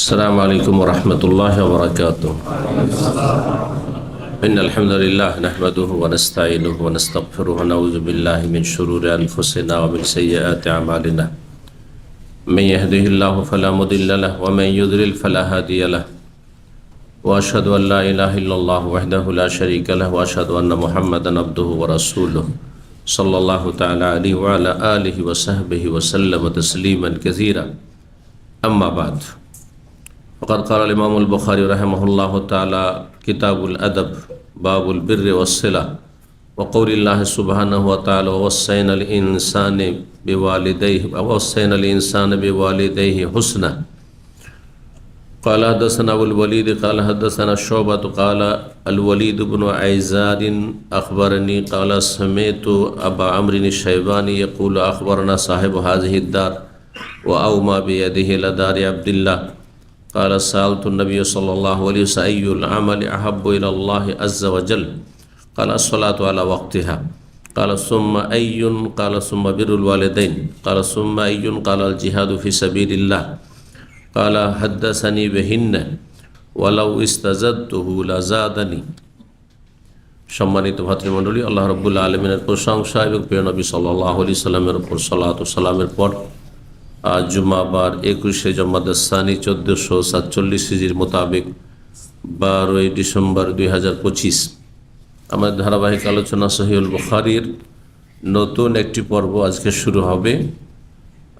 السلام عليكم ورحمة الله وبركاته. إن الحمد لله نحمده ونستعينه ونستغفره ونعوذ بالله من شرور أنفسنا ومن سيئات أعمالنا. من يهده الله فلا مضل له ومن يضلل فلا هادي له. وأشهد أن لا إله إلا الله وحده لا شريك له وأشهد أن محمدا عبده ورسوله صلى الله تعالى عليه وعلى آله وصحبه وسلم تسليما كثيرا. أما بعد فقد قال الإمام البخاري رحمه الله تعالى كتاب الأدب باب البر والصلة وقول الله سبحانه وتعالى ووصينا الإنسان بوالديه حسنا. قال حدثنا أبو الوليد قال حدثنا شعبة قال الوليد بن عيزار أخبرني قال سمعت أبا عمرو الشيباني يقول أخبرنا صاحب هذه الدار وأومى بيده إلى دار عبد الله قال سألت النبي صلى الله عليه وسلم أي العمل أحب إلى الله عز وجل قال الصلاة على وقتها قال ثم أي قال ثم بر الوالدين قال ثم أي قال الجهاد في سبيل الله قال حدثني بهن ولو استزدته لزادني. সম্মানিত ভাতৃমণ্ডলী, আল্লাহ রাব্বুল আলামিনের প্রশংসা এবং প্রিয় নবী সাল্লাল্লাহু আলাইহি সাল্লামের উপর সালাত ও সালামের পর আজ জুমাবার 21শে জমাদাস সানি 1447 হিজরির মোতাবেক 12 ডিসেম্বর 2025 আমাদের ধারাবাহিক আলোচনা সহিহুল বুখারীর নতুন একটি পর্ব আজকে শুরু হবে।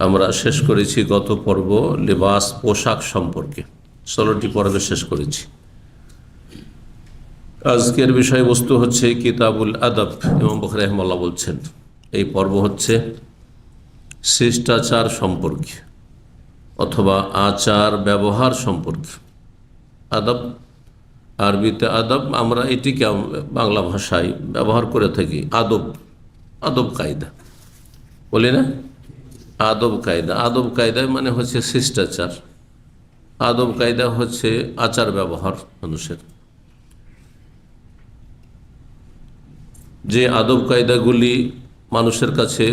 আমরা শেষ করেছি গত পর্ব লিবাস পোশাক সম্পর্কে, 16টি পর্বে শেষ করেছি। আজকের বিষয়বস্তু হচ্ছে কিতাবুল আদব। ইমাম বুখারী রাহিমাহুল্লাহ বলছেন এই পর্ব হচ্ছে শিষ্টাচার সম্পর্কে অথবা আচার ব্যবহার সম্পর্কে। আদব আরবিতে আদব, আমরা এটিকে বাংলা ভাষায় ব্যবহার করে থাকি আদব, আদব কায়দা বলি না, আদব কায়দা। আদব কায়দায় মানে হচ্ছে শিষ্টাচার, আদব কায়দা হচ্ছে আচার ব্যবহার মানুষের। যে আদব কায়দাগুলি মানুষের কাছে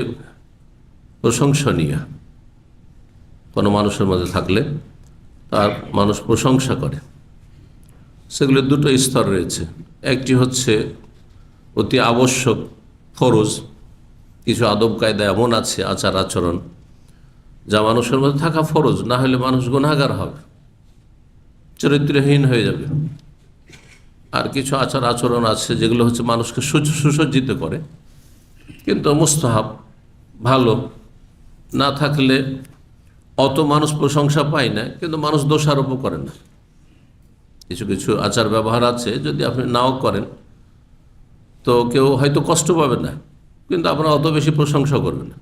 প্রশংসনীয়, কোনো মানুষের মধ্যে থাকলে তার মানুষ প্রশংসা করে, সেগুলোর দুটো স্তর রয়েছে। একটি হচ্ছে অতি আবশ্যক ফরজ, কিছু আদব কায়দা এমন আছে, আচার আচরণ যা মানুষের মধ্যে থাকা ফরজ, না হলে মানুষ গুনাহগার হবে, চরিত্রহীন হয়ে যাবে। আর কিছু আচার আচরণ আছে যেগুলো হচ্ছে মানুষকে সুসজ্জিত করে, কিন্তু মুস্তাহাব, ভালো, না থাকলে অত মানুষ প্রশংসা পায় না, কিন্তু মানুষ দোষারোপও করে না। কিছু কিছু আচার ব্যবহার আছে যদি আপনি নাও করেন তো কেউ হয়তো কষ্ট পাবে না, কিন্তু আপনার অত বেশি প্রশংসা করবে না,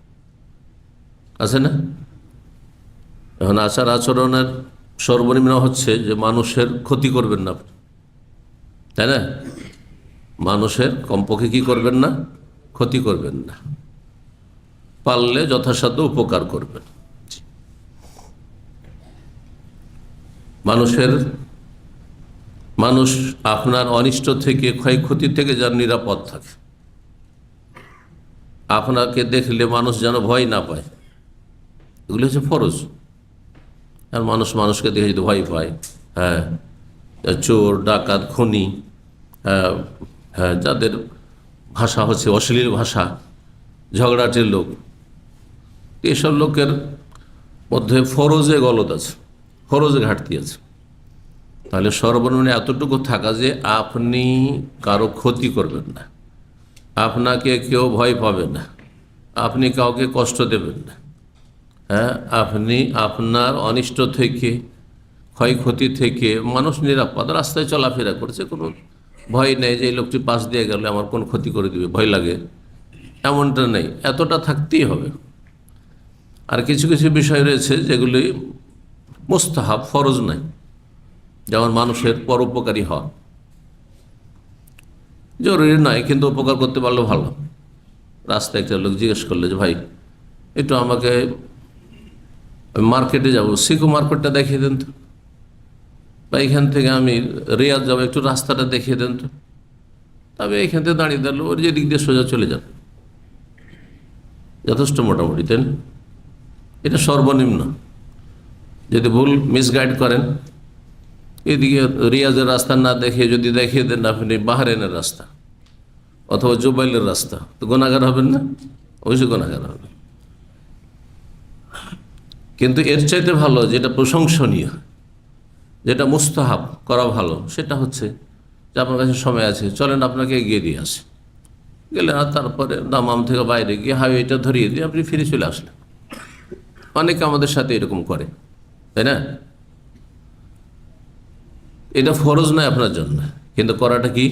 আছে না? এখন আচার আচরণের সর্বনিম্ন হচ্ছে যে মানুষের ক্ষতি করবেন না, তাই না? মানুষের কমপক্ষে কি করবেন না, ক্ষতি করবেন না, পারলে যথাসাধ্য উপকার করবেন। মানুষ আপনার অনিষ্ট থেকে, ক্ষয়ক্ষতি থেকে যেন নিরাপদ থাকে, আপনাকে দেখলে মানুষ যেন ভয় না পায়, এগুলো হচ্ছে ফরজ। আর মানুষকে দেখে যদি ভয় পায়, হ্যাঁ, চোর ডাকাত খুনি, হ্যাঁ, যাদের ভাষা হচ্ছে অশ্লীল ভাষা, ঝগড়াটের লোক, এসব লোকের মধ্যে ফরজে গলত আছে, ফরজে ঘাটতি আছে। তাহলে সর্বনিম্ন এতটুকু থাকা যে আপনি কারো ক্ষতি করবেন না, আপনাকে কেউ ভয় পাবে না, আপনি কাউকে কষ্ট দেবেন না, হ্যাঁ, আপনি আপনার অনিষ্ট থেকে, ক্ষয়ক্ষতি থেকে মানুষ নিরাপদ রাস্তায় চলাফেরা করছে, কোনো ভয় নেই যে এই লোকটি পাশ দিয়ে গেলে আমার কোন ক্ষতি করে দিবে, ভয় লাগে, এমনটা নেই। এতটা থাকতেই হবে। আর কিছু কিছু বিষয় রয়েছে যেগুলি মুস্তাহাব, ফরজ নাই, যেমন মানুষের পরোপকারী হওয়া, জরুরি নয় কিন্তু উপকার করতে পারলে ভালো। রাস্তায় একটা লোক জিজ্ঞেস করলে যে ভাই একটু আমাকে মার্কেটে যাবো, সিকো মার্কেটটা দেখিয়ে দেন তো, বা এখান থেকে আমি রিয়াদ যাবো, একটু রাস্তাটা দেখিয়ে দেন তো। তবে এখান থেকে দাঁড়িয়ে দাঁড়ালো, ওর যে দিক দিয়ে সোজা চলে যান, যথেষ্ট মোটামুটি, তাই না? এটা সর্বনিম্ন। যদি ভুল মিসগাইড করেন, এদিকে রিয়াজের রাস্তা না দেখে যদি দেখিয়ে দেন আপনি বাহরাইনের রাস্তা অথবা জুবাইলের রাস্তা, তো গুনাহগার হবেন না? অবশ্যই গুনাহগার হবেন। কিন্তু এর চাইতে ভালো, যেটা প্রশংসনীয়, যেটা মুস্তাহাব করা ভালো, সেটা হচ্ছে যে আপনার কাছে সময় আছে, চলেন আপনাকে এগিয়ে দিয়ে আসে, গেলেন আর তারপরে দামাম থেকে বাইরে গিয়ে হাইওয়েটা ধরিয়ে দিয়ে আপনি ফিরে চলে আসলেন। অনেকে আমাদের সাথে এরকম করে, তাই না? এটা ফরজ নয় আপনার জন্য, কিন্তু করাটা কি?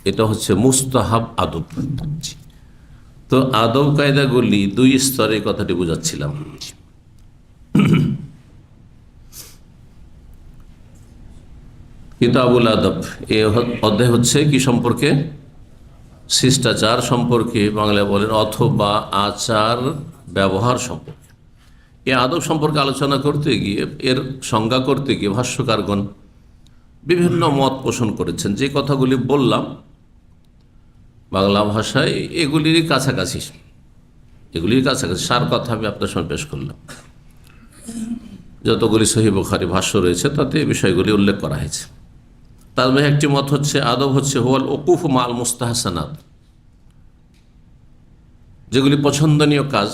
এটা হচ্ছে মুস্তাহাব আদব। তো আদব কায়দাগুলি দুই স্তরে কথাটি বোঝাচ্ছিলাম। কিতাবুল আদব এ অধ্যায় হচ্ছে কি সম্পর্কে? শিষ্টাচার সম্পর্কে, বাংলায় বলেন, অথবা আচার ব্যবহার সম্পর্কে। এই আদব সম্পর্কে আলোচনা করতে গিয়ে, এর সংজ্ঞা করতে গিয়ে ভাষ্যকারগণ বিভিন্ন মত পোষণ করেছেন। যে কথাগুলি বললাম বাংলা ভাষায় এগুলির কাছাকাছি, সার কথা আমি আপনার সামনে পেশ করলাম। যতগুলি সহিহ বুখারী ভাষ্য রয়েছে তাতে এই বিষয়গুলি উল্লেখ করা হয়েছে। তার মধ্যে একটি মত হচ্ছে আদব হচ্ছে হুয়াল ওকুফ মাল মুস্তাহসানাত, যেগুলি পছন্দনীয় কাজ,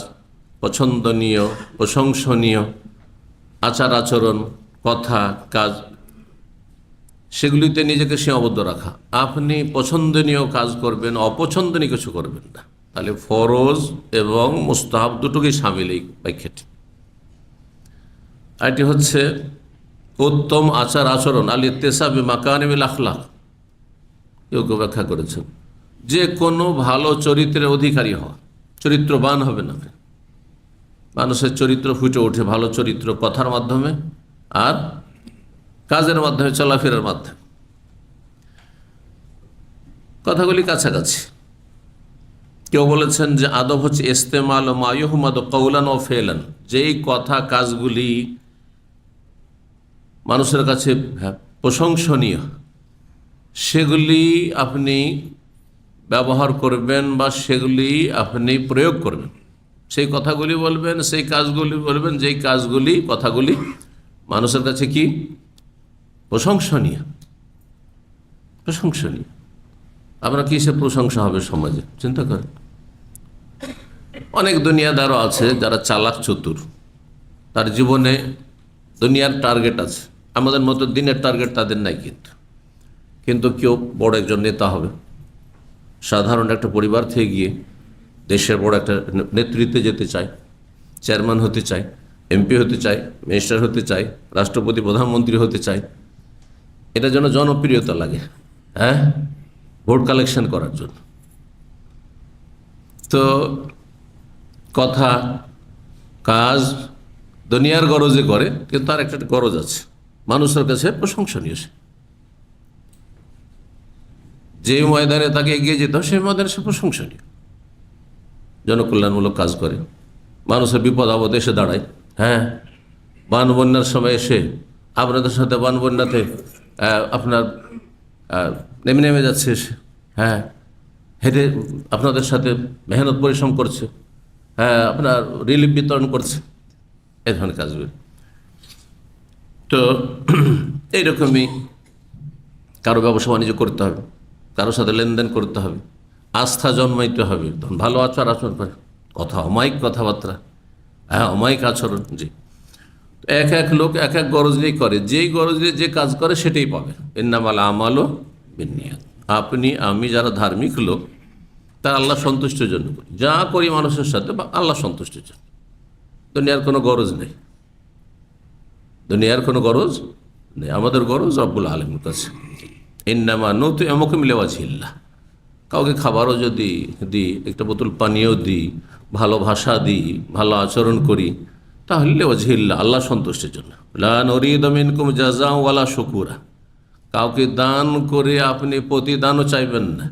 পছন্দনীয় প্রশংসনীয় আচার আচরণ, কথা, কাজ, সেগুলিতে নিজেকে সীমাবদ্ধ রাখা। আপনি পছন্দনীয় কাজ করবেন, অপছন্দনীয় কিছু করবেন না। তাহলে ফরজ এবং মুস্তাহাব দুটোকেই সামিল এই ব্যাখ্যাটি। আরেকটি হচ্ছে উত্তম আচার আচরণ, আল ইত্তেসাবি মাকারিমিল আখলাক। কেউ কেউ ব্যাখ্যা করেছেন যে কোনো ভালো চরিত্রের অধিকারী হওয়া, চরিত্রবান হবে না। মানুষের চরিত্র ফুটে ওঠে ভালো চরিত্র কথার মাধ্যমে আর কাজের মাধ্যমে, চলাফেরার মাধ্যমে। কথাগুলি কাছাকাছি। কেউ বলেছেন যে আদব হচ্ছে ইস্তেমাল ও মায়ুহমাদ কৌলান ও ফেলান, যেই কথা কাজগুলি মানুষের কাছে প্রশংসনীয় সেগুলি আপনি ব্যবহার করবেন বা সেগুলি আপনি প্রয়োগ করবেন। সেই কথাগুলি বলবেন, সেই কাজগুলি বলবেন, যেই কাজগুলি, কথাগুলি মানুষের কাছে কি প্রশংসনীয়। প্রশংসনীয় আপনার কিসে প্রশংসা হবে সমাজে? চিন্তা করেন। অনেক দুনিয়াদারও আছে যারা চালাক চতুর, তার জীবনে দুনিয়ার টার্গেট আছে, আমাদের মতো দিনের টার্গেট তাদের নাই। কিন্তু কেউ বড় একজন নেতা হবে, সাধারণ একটা পরিবার থেকে গিয়ে দেশের বড় একটা নেতৃত্বে যেতে চায়, চেয়ারম্যান হতে চায়, এমপি হতে চায়, মিনিস্টার হতে চায়, রাষ্ট্রপতি প্রধানমন্ত্রী হতে চায়। এটার জন্য জনপ্রিয়তা লাগে, হ্যাঁ, ভোট কালেকশন করার জন্য। তো কথা, কাজ দুনিয়ার গরজে করে, কিন্তু তার একটা গরজ আছে, মানুষের কাছে প্রশংসনীয়। যে ময়দানে তাকে এগিয়ে যেতে হয় সেই ময়দানে সে প্রশংসনীয়, জনকল্যাণমূলক কাজ করে, মানুষের বিপদ আপদে এসে দাঁড়ায়। হ্যাঁ, বান বন্যার সময় এসে আপনাদের সাথে বান বন্যাতে আপনার নেমে যাচ্ছে এসে, হ্যাঁ, হেঁটে আপনাদের সাথে মেহনত পরিশ্রম করছে, হ্যাঁ, আপনার রিলিফ বিতরণ করছে, এই ধরনের কাজগুলি। তো এইরকমই কারো ব্যবসা বাণিজ্য করতে হবে, কারোর সাথে লেনদেন করতে হবে, আস্থা জন্মাইতে হবে, তখন ভালো আচার আচরণ করে, কথা অমায়িক কথাবার্তা, হ্যাঁ, অমায়িক আচরণ। জি, এক এক লোক এক এক গরজ নিয়ে করে, যেই গরজ নিয়ে যে কাজ করে সেটাই পাবে। ইন্নামাল আমালু বিন্নিয়াত। আপনি আমি যারা ধার্মিক লোক, তারা আল্লাহ সন্তুষ্টির জন্য করি, যা করি মানুষের সাথে বা আল্লাহ সন্তুষ্টির জন্য। দুনিয়ার কোনো গরজ নেই, দুনিয়ার কোনো গরজ নেই। আমাদের গরজ রব্বুল আলামিনের কাছে। ইন্নামা নুতইমুকুম লিওয়াজহিল্লাহ। কাউকে খাবারও যদি দিই, একটা বোতল পানিও দিই, ভালো ভাষা দিই, ভালো আচরণ করি, তাহলে লিওয়াজহিল্লাহ, আল্লাহ সন্তুষ্টির জন্য। লা নুরিদু মিনকুম জাযাআ ওয়ালা শুকুরা। কাউকে দান করে আপনি প্রতিদানও চাইবেন না,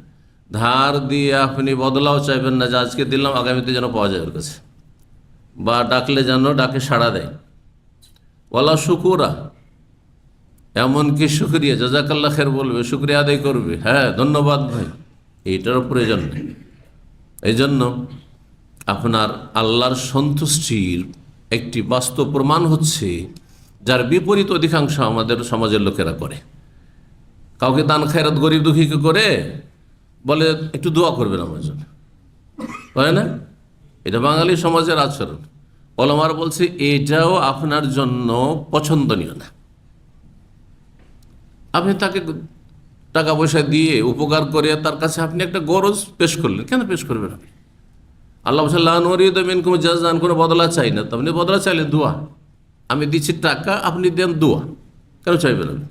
ধার দিয়ে আপনি বদলাও চাইবেন না, যে আজকে দিলাম আগামীতে যেন পাওয়া যায় ওর কাছে, বা ডাকলে যেন ডাকে সাড়া দেয়। ওয়ালা শুকুরা, এমনকি শুক্রিয়া, জাযাকাল্লাহ খের বলবে, শুক্রিয়া আদায় করবে, হ্যাঁ, ধন্যবাদ ভাই, এইটারও প্রয়োজন নেই। এই জন্য আপনার আল্লাহর সন্তুষ্টির একটি বাস্তব প্রমাণ হচ্ছে, যার বিপরীত অধিকাংশ আমাদের সমাজের লোকেরা করে। কাউকে দান খায়রাত গরিব দুঃখীকে করে বলে একটু দোয়া করবেন আমার জন্য, হয় না? এটা বাঙালি সমাজের আচরণ। ওলামারা বলছে এটাও আপনার জন্য পছন্দনীয় না। আপনি তাকে টাকা পয়সা দিয়ে উপকার করে তার কাছে আপনি একটা গরজ পেশ করলেন, কেন পেশ করবেন আপনি? আল্লাহ বলছেন কোনো বদলা চাই না, তো আপনি বদলা চাইলে দোয়া, আমি দিচ্ছি টাকা, আপনি দেন দোয়া, কেন চাইবেন আপনি?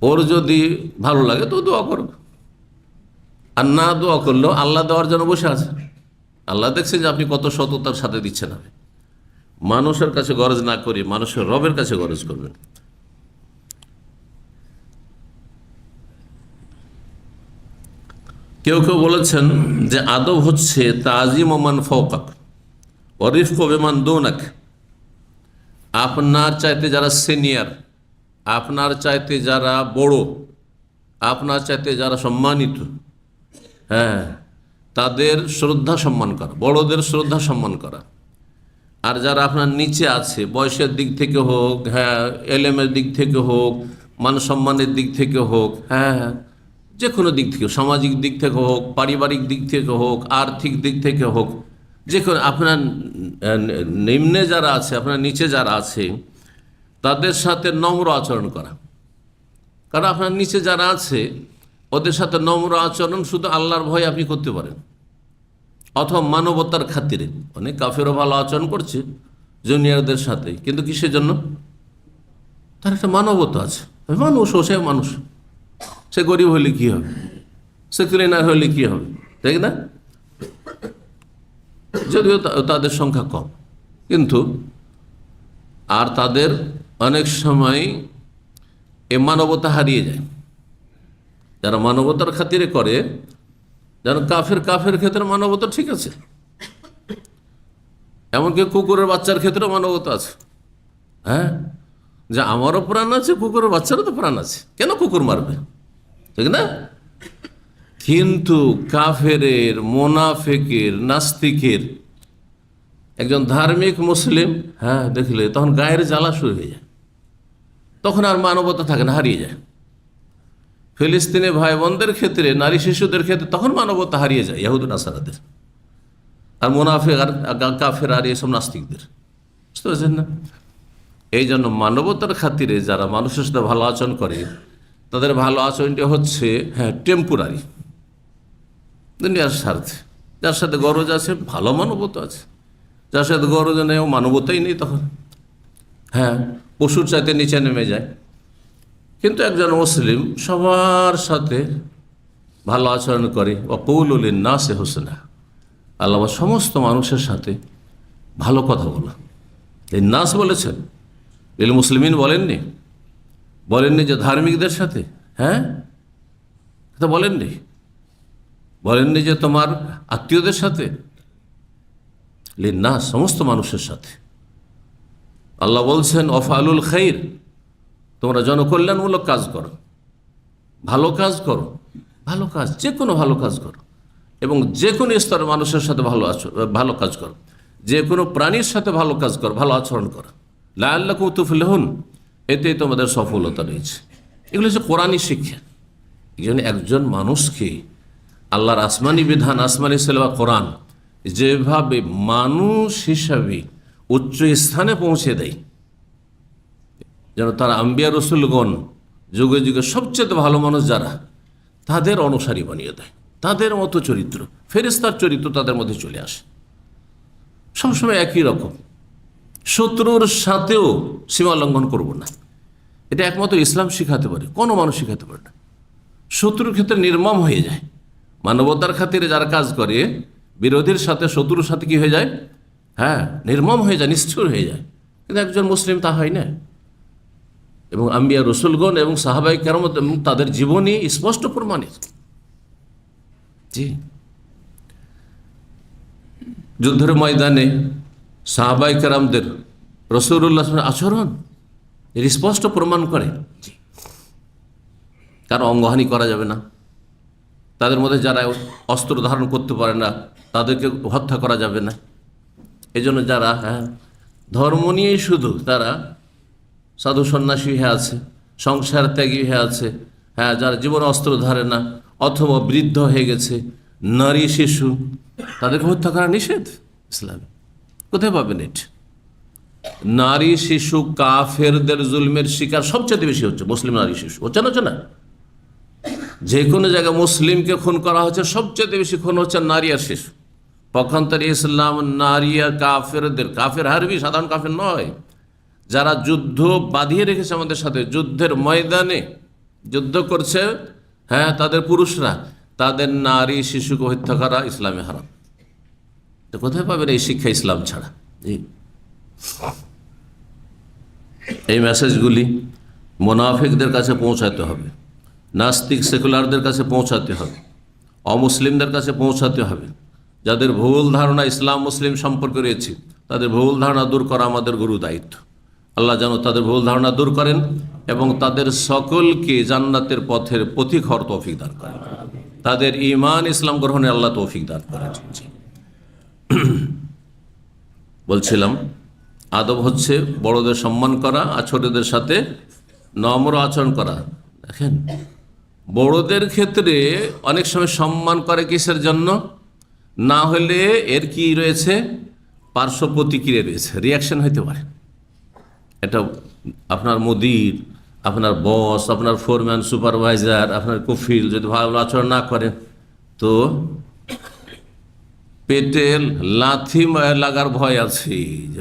ওর যদি ভালো লাগে তো দোয়া করবে, আর না দোয়া করলেও আল্লাহ দেওয়ার জন্য বসে আছে। আল্লাহ দেখছেন যে আপনি কত সততার সাথে দিচ্ছেন। আপনি মানুষের কাছে গরজ না করি মানুষের রবের কাছে গরজ করবেন। কেউ কেউ বলেছেন যে আদব হচ্ছে তাজিম ওমান ফওকাক ওয়া রিফকু বিমান দুনাক। আপনার চাইতে যারা সিনিয়র, আপনার চাইতে যারা বড়, আপনার চাইতে যারা সম্মানিত, হ্যাঁ, তাদের শ্রদ্ধা সম্মান করা, বড়দের শ্রদ্ধা সম্মান করা। আর যারা আপনার নিচে আছে, বয়সের দিক থেকে হোক, হ্যাঁ, এলেমের দিক থেকে হোক, মান সম্মানের দিক থেকে হোক, হ্যাঁ, যে কোনো দিক থেকে, সামাজিক দিক থেকে হোক, পারিবারিক দিক থেকে হোক, আর্থিক দিক থেকে হোক, যে কোনো আপনার নিম্নে যারা আছে, আপনার নিচে যারা আছে, তাদের সাথে নম্র আচরণ করা। কারণ আপনার নিচে যারা আছে ওদের সাথে নম্র আচরণ শুধু আল্লাহর ভয়ে আপনি করতে পারেন, অথবা মানবতার খাতিরে। অনেক কাফেরও ভালো আচরণ করছে জুনিয়রদের সাথে, কিন্তু কিসের জন্য? তার একটা মানবতা আছে, মানুষ, ও সে মানুষ, সে গরিব হলে কী হবে, সে ক্লিনার হলে কী হবে, তাই না? যদিও তাদের সংখ্যা কম, কিন্তু আর তাদের অনেক সময় এ মানবতা হারিয়ে যায়। যারা মানবতার খাতিরে করে, যেন কাফের ক্ষেত্রে মানবতা ঠিক আছে, এমনকি কুকুরের বাচ্চার ক্ষেত্রেও মানবতা আছে। হ্যাঁ, যে আমারও প্রাণ আছে, কুকুরের বাচ্চারও তো প্রাণ আছে, কেন কুকুর মারবে, ঠিক না? কিন্তু কাফেরের, মোনাফেকের, নাস্তিকের, একজন ধার্মিক মুসলিম, হ্যাঁ, দেখলে তখন গায়ের জ্বালা শুরু হয়ে যায়, তখন আর মানবতা থাকে না, হারিয়ে যায়। ফিলিস্তিনি ভাই বোনদের ক্ষেত্রে, নারী শিশুদের ক্ষেত্রে তখন মানবতা হারিয়ে যায় ইহুদ নাসারাদের, আর মোনাফেক আর কাফের আর এসব নাস্তিকদের। বুঝতে পারছেন না? এই জন্য মানবতার খাতিরে যারা মানুষের সাথে ভালো আচরণ করে, তাদের ভালো আচরণটি হচ্ছে, হ্যাঁ, টেম্পোরারি, দুনিয়ার স্বার্থে। যার সাথে গরজ আছে ভালো মানবতা আছে, যার সাথে গরজ নেই ও মানবতাই নেই, তখন হ্যাঁ পশুর চাইতে নিচে নেমে যায়। কিন্তু একজন মুসলিম সবার সাথে ভালো আচরণ করে, ওয়াকুলু লিন্নাসি হুসনা, আল্লাহ সমস্ত মানুষের সাথে ভালো কথা বলা। লিন্নাস বলেছেন, লিল মুসলিমিন বলেননি যে ধার্মিকদের সাথে, হ্যাঁ, এটা বলেননি যে তোমার আত্মীয়দের সাথে, লিন্নাস সমস্ত মানুষের সাথে। আল্লাহ বলছেন ওয়াফআলুল খাইর, তোমরা জনকল্যাণমূলক কাজ করো, ভালো কাজ করো, ভালো কাজ, যে কোনো ভালো কাজ করো, এবং যে কোনো স্তরের মানুষের সাথে ভালো কাজ করো, যে কোনো প্রাণীর সাথে ভালো কাজ করো, ভালো আচরণ করো, লাআল্লাকুম তুফলিহুন, এতেই তোমাদের সফলতা রয়েছে। এগুলো হচ্ছে কোরআনী শিক্ষা। এই জন্য একজন মানুষকে আল্লাহর আসমানি বিধান, আসমানি সেলবা কোরআন যেভাবে মানুষ হিসাবে উচ্চ স্থানে পৌঁছে দেয়, যেন তারা আম্বিয়া রসুলগণ যুগে যুগে সবচেয়ে ভালো মানুষ যারা, তাদের অনুসারী বানিয়ে দেয়, তাদের মতো চরিত্র, ফেরেশতার চরিত্র তাদের মধ্যে চলে আসে। সবসময় একই রকম, শত্রুর সাথেও সীমা লঙ্ঘন করব না, এটা একমাত্র ইসলাম শিখাতে পারে, কোনো মানুষ শিখাতে পারে না। শত্রুর ক্ষেত্রে নির্মম হয়ে যায়। মানবতার খাতিরে যারা কাজ করে, বিরোধীর সাথে, শত্রুর সাথে কি হয়ে যায়, হ্যাঁ, নির্মম হয়ে যায়, নিষ্ঠুর হয়ে যায়। কিন্তু একজন মুসলিম তা হয় না। এবং আম্বিয়া রসুলগণ এবং সাহাবাই কেরাম এবং তাদের জীবনী স্পষ্ট প্রমাণিত। জি, যুদ্ধের ময়দানে সাহাবাই কেরামদের রাসূলুল্লাহ আচরণ এর স্পষ্ট প্রমাণ করে। কারো অঙ্গহানি করা যাবে না, তাদের মধ্যে যারা অস্ত্র ধারণ করতে পারে না তাদেরকে হত্যা করা যাবে না, এই জন্য যারা ধর্ম নিয়েই শুধু তারা সাধু সন্ন্যাসী হয়ে আছে, সংসার ত্যাগী হয়ে আছে, যারা জীবন অস্ত্র ধরে না, অথবা বৃদ্ধ হয়ে গেছে, নারী শিশু, তাদেরকে হত্যা করা নিষেধ ইসলামে। কোথায় পাবেন এটা? নারী শিশু কাফেরদের জুলমের শিকার সবচেয়ে বেশি হচ্ছে মুসলিম নারী শিশু। হচ্ছে না? যে কোনো জায়গায় মুসলিমকে খুন করা হচ্ছে, সবচেয়ে বেশি খুন হচ্ছে নারী আর শিশু। পক্ষান্তরে ইসলাম নারী আর কাফেরদের, কাফের হারবি, সাধারণ কাফের নয়, যারা যুদ্ধ বাঁধিয়ে রেখেছে আমাদের সাথে, যুদ্ধের ময়দানে যুদ্ধ করছে, তাদের পুরুষরা, তাদের নারী শিশুকে হত্যা করা ইসলামে হারাম। তো কোথায় পাবেন এই শিক্ষা ইসলাম ছাড়া? এই মেসেজগুলি মুনাফিকদের কাছে পৌঁছাতে হবে, নাস্তিক সেকুলারদের কাছে পৌঁছাতে হবে, অমুসলিমদের কাছে পৌঁছাতে হবে। যাদের ভুল ধারণা ইসলাম মুসলিম সম্পর্কে রয়েছে, তাদের ভুল ধারণা দূর করা আমাদের গুরু দায়িত্ব। আল্লাহ যেন তাদের ভুল ধারণা দূর করেন এবং তাদের সকলকে জান্নাতের পথের পথিক হওয়ার তৌফিক দান করেন, তাদের ঈমান ইসলাম গ্রহণে আল্লাহ তৌফিক দান করেন। বলছিলাম, আদব হচ্ছে বড়দের সম্মান করা আর ছোটদের সাথে নম্র আচরণ করা। দেখেন, বড়দের ক্ষেত্রে অনেক সময় সম্মান করে কিসের জন্য? না হলে এর কি রয়েছে, পার্শ্ব প্রতিক্রিয়া রয়েছে, রিয়াকশন হইতে পারে। এটা আপনার মুদির, আপনার বস, আপনার ফোরম্যান, সুপারভাইজার, আপনার কফিল যদি ভালো আচরণ না করেন তো পেটে লাথি লাগার ভয় আছে,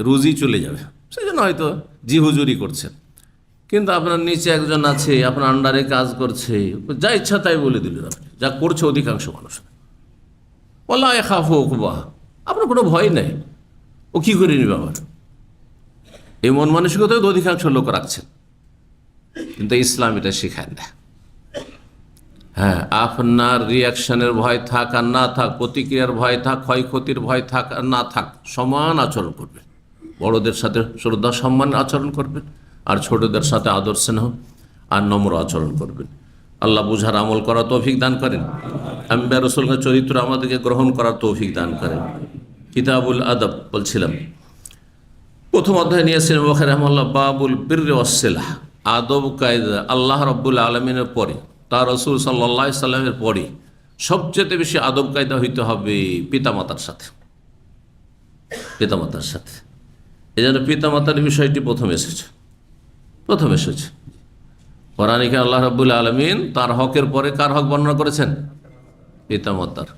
রুজি চলে যাবে, সেই জন্য হয়তো জি হুজুরি করছেন। কিন্তু আপনার নিচে একজন আছে, আপনার আন্ডারে কাজ করছে, যা ইচ্ছা তাই বলে দিলেন আপনি, যা করছে অধিকাংশ মানুষ। ওলা খাফো বাহ, আপনার কোনো ভয় নেই, ও কী করে নিবে আবার, এই মন মানসিকতায় তো অধিকাংশ লোক রাখছেন। কিন্তু ইসলাম এটা শেখায় না। আপনার রিয়াকশনের ভয় থাক আর না থাক, প্রতিক্রিয়ার ভয় থাক, ক্ষয়ক্ষতির ভয় থাক আর না থাক, সমান আচরণ করবেন। বড়দের সাথে শ্রদ্ধা সম্মান আচরণ করবেন, আর ছোটদের সাথে আদর স্নেহ আর নম্র আচরণ করবেন। আল্লাহ বুঝার আমল করার তৌফিক দান করেন। আম্বিয়া রাসূলের চরিত্র আমাদেরকে গ্রহণ করার তৌফিক দান করেন। কিতাবুল আদব বলছিলাম, প্রথম অধ্যায় নিয়েছিলেন বুখারী রাহিমাহুল্লাহ, বাবুল বিররি ওয়াসসিলাহ, আদব কায়দা। আল্লাহ রাব্বুল আলামিনের পরে, তার রাসূল সাল্লাল্লাহু আলাইহি সাল্লামের পরে সবচেয়ে বেশি আদব কায়দা হইতে হবে পিতামাতার সাথে, পিতামাতার সাথে। এই জন্য পিতামাতার বিষয়টি প্রথম এসেছে। কোরআনে আল্লাহ রাব্বুল আলামিন তার হকের পরে কার হক বর্ণনা করেছেন? পিতামাতার।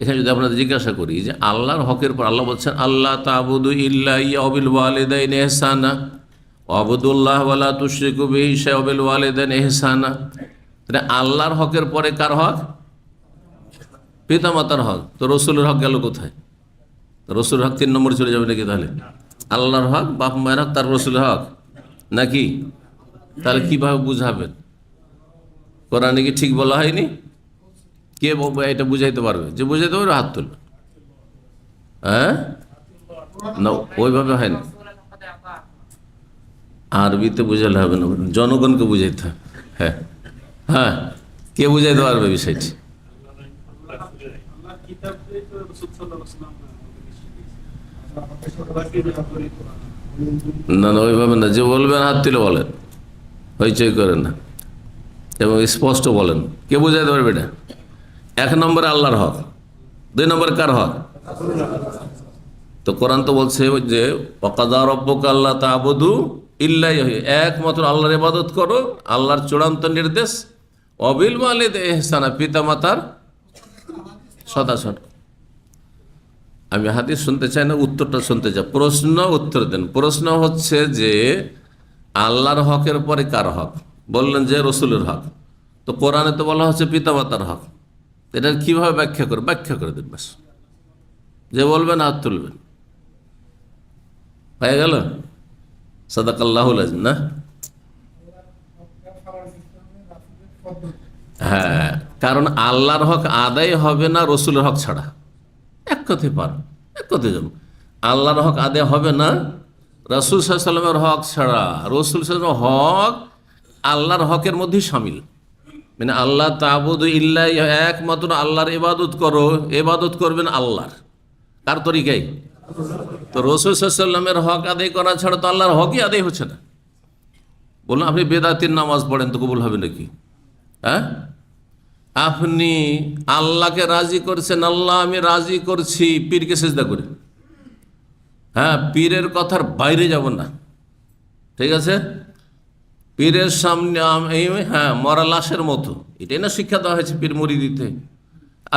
এখানে যদি আপনাদের জিজ্ঞাসা করি যে আল্লাহর হকের পর আল্লাহ বলছেন, আল্লাহ তা'বুদু ইল্লা ইয়্যাহু ওয়া বিল ওয়ালিদাইনি ইহসানা ওয়া আবুদুল্লাহ ওয়া লা তুশরিকু বিহি শাইআন ওয়া বিল ওয়ালিদাইনি ইহসানা। তাহলে আল্লাহর হকের পরে কার হক? পিতামাতার হক। তো রসুলের হক গেল কোথায়? রসুলের হক 3 নম্বরে চলে যাবে নাকি? তাহলে আল্লাহর হক, বাপ মায়ের হক, তার রসুলের হক নাকি? তাহলে কিভাবে বুঝাবেন? কোরআনে কি ঠিক বলা হয়নি? কে এটা বুঝাইতে পারবে? যে বুঝাইতে পারবে হাত তুলবে। না, ওইভাবে হয় না, আরবিতে বুঝালে হবে না, জনগণকে বুঝাইতে হবে। কে বুঝাইতে পারবে বিষয়টি? না, ওইভাবে না, যে বলবেন হাত তুলে বলেন, হইচই করেন না এবং স্পষ্ট বলেন। কে বুঝাইতে পারবে এটা? 1 নম্বরে আল্লাহর হক, 2 নম্বরে কার হক? তো কোরআন তো বলছে যে ওয়াকাযা রাব্বুকা আল্লা তা'বুদু ইল্লা ইয়্যাহু, একমাত্র আল্লাহর ইবাদত করো, আল্লাহর চূড়ান্ত নির্দেশ। ওয়া বিল ওয়ালিদাইনি ইহসানা, পিতামাতার সদাচরণ। আমি হাদিস শুনতে চাই না, উত্তরটা শুনতে চাই। প্রশ্ন উত্তর দেন। প্রশ্ন হচ্ছে যে আল্লাহর হকের পরে কার হক? বললেন যে রসুলের হক। তো কোরআনে তো বলা হচ্ছে পিতামাতার হক। এটা কীভাবে ব্যাখ্যা করে দেন ব্যাস। যে বলবেন হাত তুলবেন, হয়ে গেল। সাদাকাল্লাহুল আযীম। না, কারণ আল্লাহর হক আদায় হবে না রসুলের হক ছাড়া। এক কথায় আল্লাহর হক আদায় হবে না রাসূল সাল্লাল্লাহু আলাইহি ওয়াসাল্লামের হক ছাড়া। রাসূল সাল্লাল্লাহু আলাইহি ওয়াসাল্লামের হক আল্লাহর হকের মধ্যেই শামিল। মানে আল্লাহ তা'বুদু ইল্লা, একমাত্র আল্লাহর ইবাদত করো। ইবাদত করবেন আল্লাহর, কার তরিকায়? তো রাসূল সাল্লাল্লাহু আলাইহি ওয়াসাল্লামের হক আদায় করা ছাড়া তো আল্লাহর হকই আদায় হচ্ছে না। বলুন, আপনি বেদাতির নামাজ পড়েন তো কবুল হবে নাকি? হ্যাঁ, আপনি আল্লাহকে রাজি করছেন, আল্লাহ আমি রাজি করছি, পীরকে সেজদা করে। হ্যাঁ, পীরের কথার বাইরে যাব না, ঠিক আছে? পীরের সামনে হ্যাঁ মরা লাশের মতো, এটাই না শিক্ষা দেওয়া হয়েছে পীর মুরিদিতে।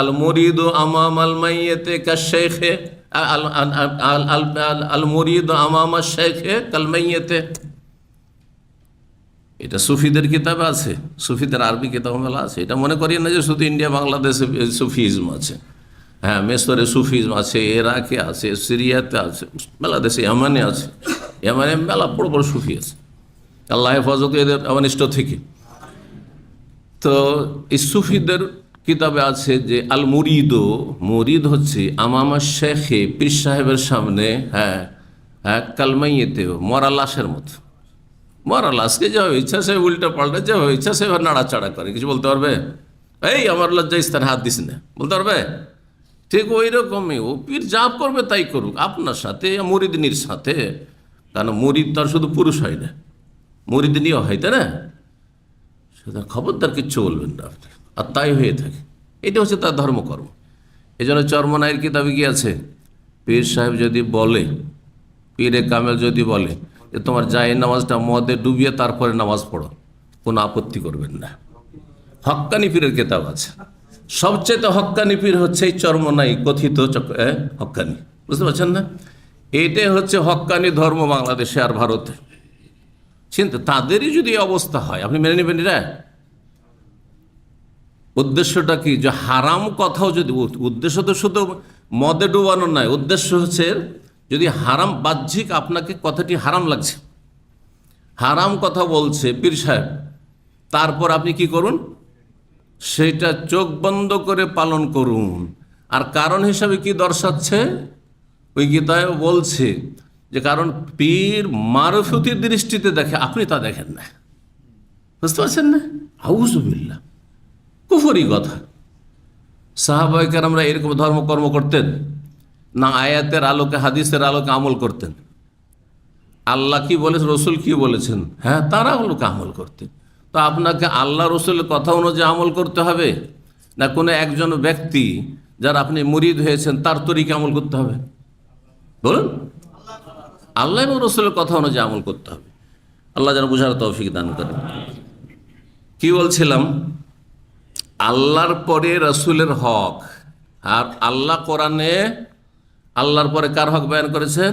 আল মুরিদু আমাম আল মাইয়িতে কাশেখে, আল মুরিদু আমামা শেখে কাল মাইয়িতে। এটা সুফিদের কিতাবে আছে, সুফিদের আরবি কিতাব মেলা আছে। এটা মনে করি না যে শুধু ইন্ডিয়া বাংলাদেশে সুফিজম আছে। হ্যাঁ, মিশরে সুফিজম আছে, ইরাকে আছে, সিরিয়াতে আছে, মেলা দেশে, ইয়ামানে আছে। ইয়ামানে মেলা বড় বড় সুফি আছে, আল্লাহ হেফাজত এদের অনিষ্ট থেকে। তো এই সুফিদের কিতাবে আছে যে আল মুরিদ হচ্ছে আমামা শেখে, পীর সাহেবের সামনে, হ্যাঁ হ্যাঁ, কালমাইয়েতে মরা লাশের মতো। মরা লাশকে যেভাবে ইচ্ছা সে উল্টা পাল্টা, যেভাবে ইচ্ছা সেভাবে নাড়াচাড়া করে। কিছু বলতে পারবে? এই আমার লজ্জা স্থানে হাত দিস না, বলতে পারবে? ঠিক ওই রকমই ও পীর যা করবে তাই করুক আপনার সাথে, মুরিদিনীর সাথে। কারণ মুরিদ তার শুধু পুরুষ হয় না, মুরিদিনীও হয়, তাই না? সেটা খবরদার কিচ্ছু বলবেন না আপনি, আর তাই হয়ে থাকে। এটা হচ্ছে তার ধর্মকর্ম। এই জন্য চরমনাইয়ের কিতাবে কি আছে? পীর সাহেব যদি বলে, পীরে কামেল যদি বলে যে তোমার জায়ের নামাজটা মদে ডুবিয়ে তারপরে নামাজ পড়ো, কোনো আপত্তি করবেন না। হক্কানি পীরের কিতাব আছে। সবচেয়ে হক্কানি পীর হচ্ছে এই চরমনাই, কথিত হক্কানি, বুঝতে পারছেন না? এইটাই হচ্ছে হক্কানি ধর্ম বাংলাদেশে আর ভারতে। চিন্তা, তাদেরই যদি এই অবস্থা হয়, আপনি মেনে নেবেন? এরা উদ্দেশ্যটা কি? যে হারাম কথাও যদি, উদ্দেশ্য তো শুধু মদে ডুবানো নয়, উদ্দেশ্য হচ্ছে যদি হারাম, বাহ্যিক আপনাকে কথাটি হারাম লাগছে, হারাম কথা বলছে পীর সাহেব, তারপর আপনি কি করুন? সেটা চোখ বন্ধ করে পালন করুন। আর কারণ হিসাবে কি দর্শাচ্ছে? ওই গীতায় বলছে যে কারণ পীর মারফতির দৃষ্টিতে দেখে, আপনি তা দেখেন না। বুঝতে পারছেন না? আউযুবিল্লাহ, কুফরি কথা। সাহাবায়ে কেরামরা এরকম ধর্মকর্ম করতেন না? আয়াতের আলোকে, হাদিসের আলোকে আমল করতেন। আল্লাহ কি বলেছেন, রসুল কি বলেছেন, হ্যাঁ তারা ওগুলোকে আমল করতেন। তো আপনাকে আল্লাহ রসুলের কথা অনুযায়ী আমল করতে হবে, না কোনো একজন ব্যক্তি যার আপনি মুরিদ হয়েছেন তার তরিকে আমল করতে হবে? বলুন, আল্লাহ এবং রসুলের কথা অনুযায়ী আমল করতে হবে। আল্লাহ যেন বুঝার তৌফিক দান করেন। কি বলছিলাম? আল্লাহর পরে রসুলের হক, আর আল্লাহ কোরআনে আল্লাহর পরে কার হক বয়ান করেছেন?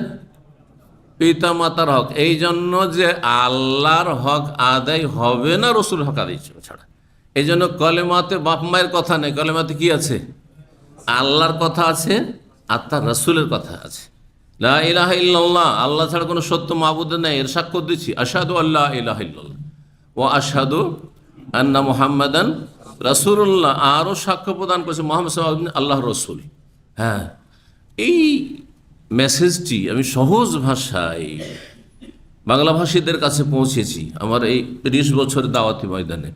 পিতা মাতার হক। এই জন্য যে আল্লাহর হক আদায় হবে না রসুল হক আদায় ছাড়া। এই জন্য কলেমাতে বাপ মায়ের কথা নেই, কলেমাতে কি আছে? আল্লাহর কথা আছে আর তার রসুলের কথা আছে। লা ইলাহা ইল্লাল্লাহ, আল্লাহ ছাড়া কোনো সত্য মাবুদ নেই, এর সাক্ষ্য দিচ্ছি। আশহাদু আল্লা ইলাহা ইল্লাল্লাহ ওয়া আশহাদু আন্না মুহাম্মাদান রাসূলুল্লাহ। আরও সাক্ষ্য প্রদান করেছে মুহাম্মদ সাল্লাল্লাহু আলাইহি ওয়াসাল্লাম আল্লাহর রসুল। হ্যাঁ, এই মেসেজটি আমি সহজ ভাষায় বাংলাভাষীদের কাছে পৌঁছেছি আমার এই 30 বছরের দাওয়াতি ময়দানে,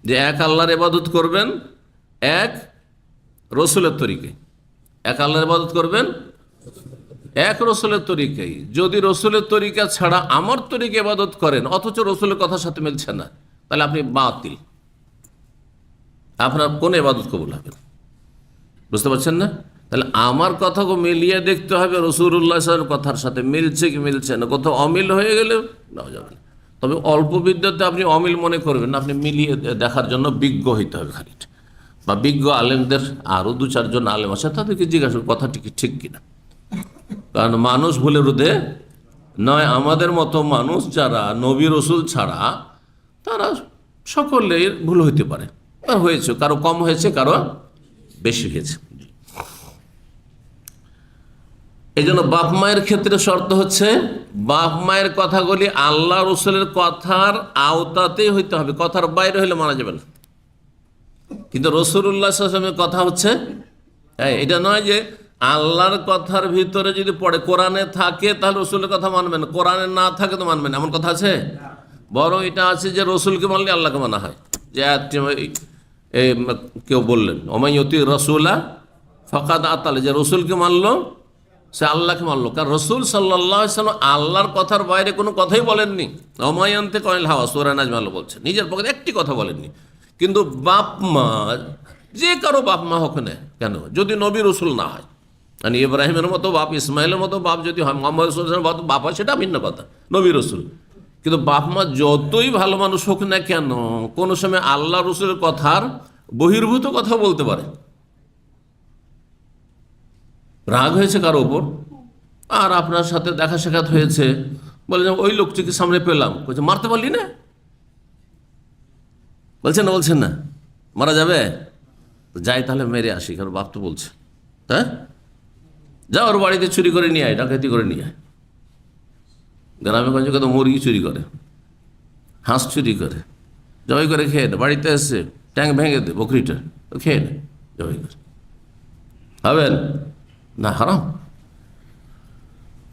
যে এক আল্লাহর ইবাদত করবেন এক রসুলের তরিকায়, এক আল্লাহর ইবাদত করবেন এক রসুলের তরিকায়। যদি রসুলের তরিকা ছাড়া আমার তরিকা ইবাদত করেন অথচ রসুলের কথার সাথে মিলছে না, তাহলে আপনি বাতিল, আপনার কোন ইবাদত কবুল হবে না। বুঝতে পারছেন না? তাহলে আমার কথাকে মিলিয়ে দেখতে হবে রাসূলুল্লাহ সাল্লাল্লাহু আলাইহি ওয়াসাল্লামের কথার সাথে মিলছে কি মিলছে না। কোথাও অমিল হয়ে গেলে নেওয়া যাবে না। তবে অল্প বিদ্যাতে আপনি অমিল মনে করবেন না, আপনি মিলিয়ে দেখার জন্য বিজ্ঞ হইতে হবে খানিকটা, বা বিজ্ঞ আলেমদের আরও 2-4 জন আলেম আছে, তাদেরকে জিজ্ঞাসা কথাটি কি ঠিক কিনা। কারণ মানুষ ভুলে রোধে নয়, আমাদের মতো মানুষ যারা নবী রসুল ছাড়া, তারা সকলেই ভুল হইতে পারে, হয়েছে, কারো কম হয়েছে, কারো বেশি হয়েছে। এই জন্য বাপ মায়ের ক্ষেত্রে শর্ত হচ্ছে বাপ মায়ের কথাগুলি আল্লাহ রসুলের কথার আওতাতেই হইতে হবে, কথার বাইরে হইলে মানা যাবে না। কিন্তু রাসূলুল্লাহ সাল্লাল্লাহু আলাইহি ওয়াসাল্লামের কথা হচ্ছে এটা নয় যে আল্লাহর কথার ভিতরে যদি পড়ে, কোরআনে থাকে তাহলে রসুলের কথা মানবেন, কোরআনে না থাকে তো মানবেন, এমন কথা আছে? বরং এটা আছে যে রসুলকে মানলে আল্লাহকে মানা হয়। যে কেউ বললেন ওমাই ইউতি রাসূলা ফাকাদ আতাল, যে রসুলকে মানলো সে আল্লাহকে মানলো, কারণ রসুল সাল্লাল্লাহু আলাইহি ওয়াসাল্লাম আল্লাহর কথার বাইরে কোনো কথাই বলেননি। অমায়ান্তে কয়েল হাওয়া, সূরা নাজম বলছে, নিজের পক্ষে একটি কথা বলেননি। কিন্তু বাপ মা, যে কারো বাপ মা হোক না কেন, যদি নবী রসুল না হয়, মানে ইব্রাহিমের মতো বাপ, ইসমাইলের মতো বাপ যদি হয়, মোহাম্মদ রাসূলের মতো বাপ হয়, সেটা ভিন্ন কথা, নবী রসুল। কিন্তু বাপ মা যতই ভালো মানুষ হোক না কেন, কোনো সময় আল্লাহ রসুলের কথার বহির্ভূত কথা বলতে পারে। রাগ হয়েছে কারো ওপর, আর আপনার সাথে দেখা সাক্ষাৎ হয়েছে, বলে যে ওই লোকটিকে সামনে পেলাম, বলছে মারতে পারলি না, বলছেন না, বলছেন না মারা যাবে, যাই তাহলে মেরে আসি, কারণ বাপ তো বলছে। হ্যাঁ, যা ওর বাড়িতে চুরি করে নিয়ে আয়, ডাকাতি করে নিয়ে আয়। গ্রামে গঞ্জে কত মুরগি চুরি করে, হাঁস চুরি করে, জবাই করে খেয়ে নে, বাড়িতে এসছে ট্যাঙ্ক ভেঙে দে বকরিটা, খেয়ে নে, জবাই করে। হবেন না, হারাম।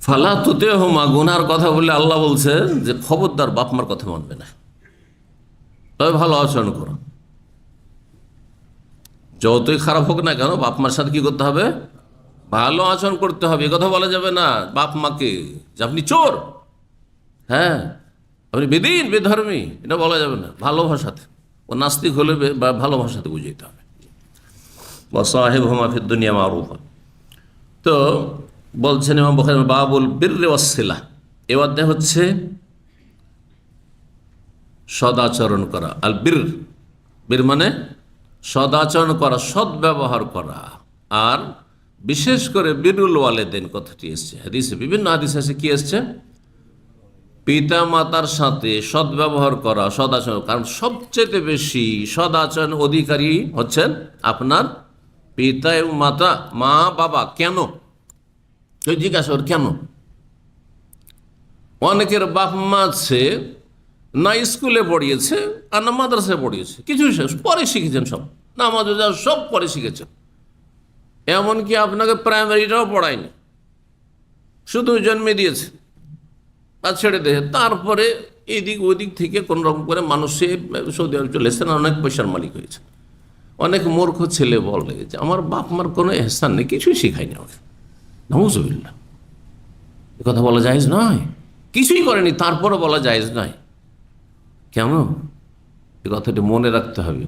ফালা তুতে হোমা, গুনার কথা বললে আল্লাহ বলছে যে খবরদার বাপ মার কথা মানবে না, তবে ভালো আচরণ করো। যতই খারাপ হোক না কেন, বাপ মার সাথে কি করতে হবে? ভালো আচরণ করতে হবে। এ কথা বলা যাবে না বাপ মাকে যে আপনি চোর, হ্যাঁ আপনি বেদিন বেধর্মী, এটা বলা যাবে না। ভালো ভাষাতে, ও নাস্তিক হলে ভালো ভাষাতে বুঝাইতে হবে। সাহেব হোমা ফিদ দুনিয়া মারুফা। তো বলছেন ইমাম বুখারী বাবুল বিররি ওয়াসসিলা, এ অধ্যায় হচ্ছে সদাচরণ করা। আল বীর, বীর মানে সদাচরণ করা, সৎ ব্যবহার করা। আর বিশেষ করে বিরুল ওয়ালিদাইন কথাটি এসছে হাদিসে, বিভিন্ন হাদিস আছে, কি এসছে? পিতা মাতার সাথে সৎ ব্যবহার করা, সদাচরণ। কারণ সবচেয়ে বেশি সদাচরণ অধিকারী হচ্ছেন আপনার পিতা এবং মাতা, মা বাবা। কেন? জিজ্ঞাসা কর কেন? অনেকের বাপ মা আছে না স্কুলে পড়িয়েছে আর না মাদ্রাসায় পড়িয়েছে, কিছুই পরে শিখেছেন, সব নামাজ সব পরে শিখেছেন। এমনকি আপনাকে প্রাইমারিটাও পড়ায়নি, শুধু জন্মে দিয়েছে আর ছেড়ে দিয়েছে। তারপরে এদিক ওদিক থেকে কোন রকম করে মানুষে সৌদি আরব চলে এসেছেন, অনেক পয়সার মালিক হয়েছে। অনেক মূর্খ ছেলে বলে যে আমার বাপ মার কোনো এহসান নেই, কিছুই শিখায়নি আমাকে। নাউজুবিল্লাহ, এ কথা বলা জায়েজ নয়। কিছুই করেনি তারপরে বলা জায়েজ নয়। কেন? এ কথাটি মনে রাখতে হবে।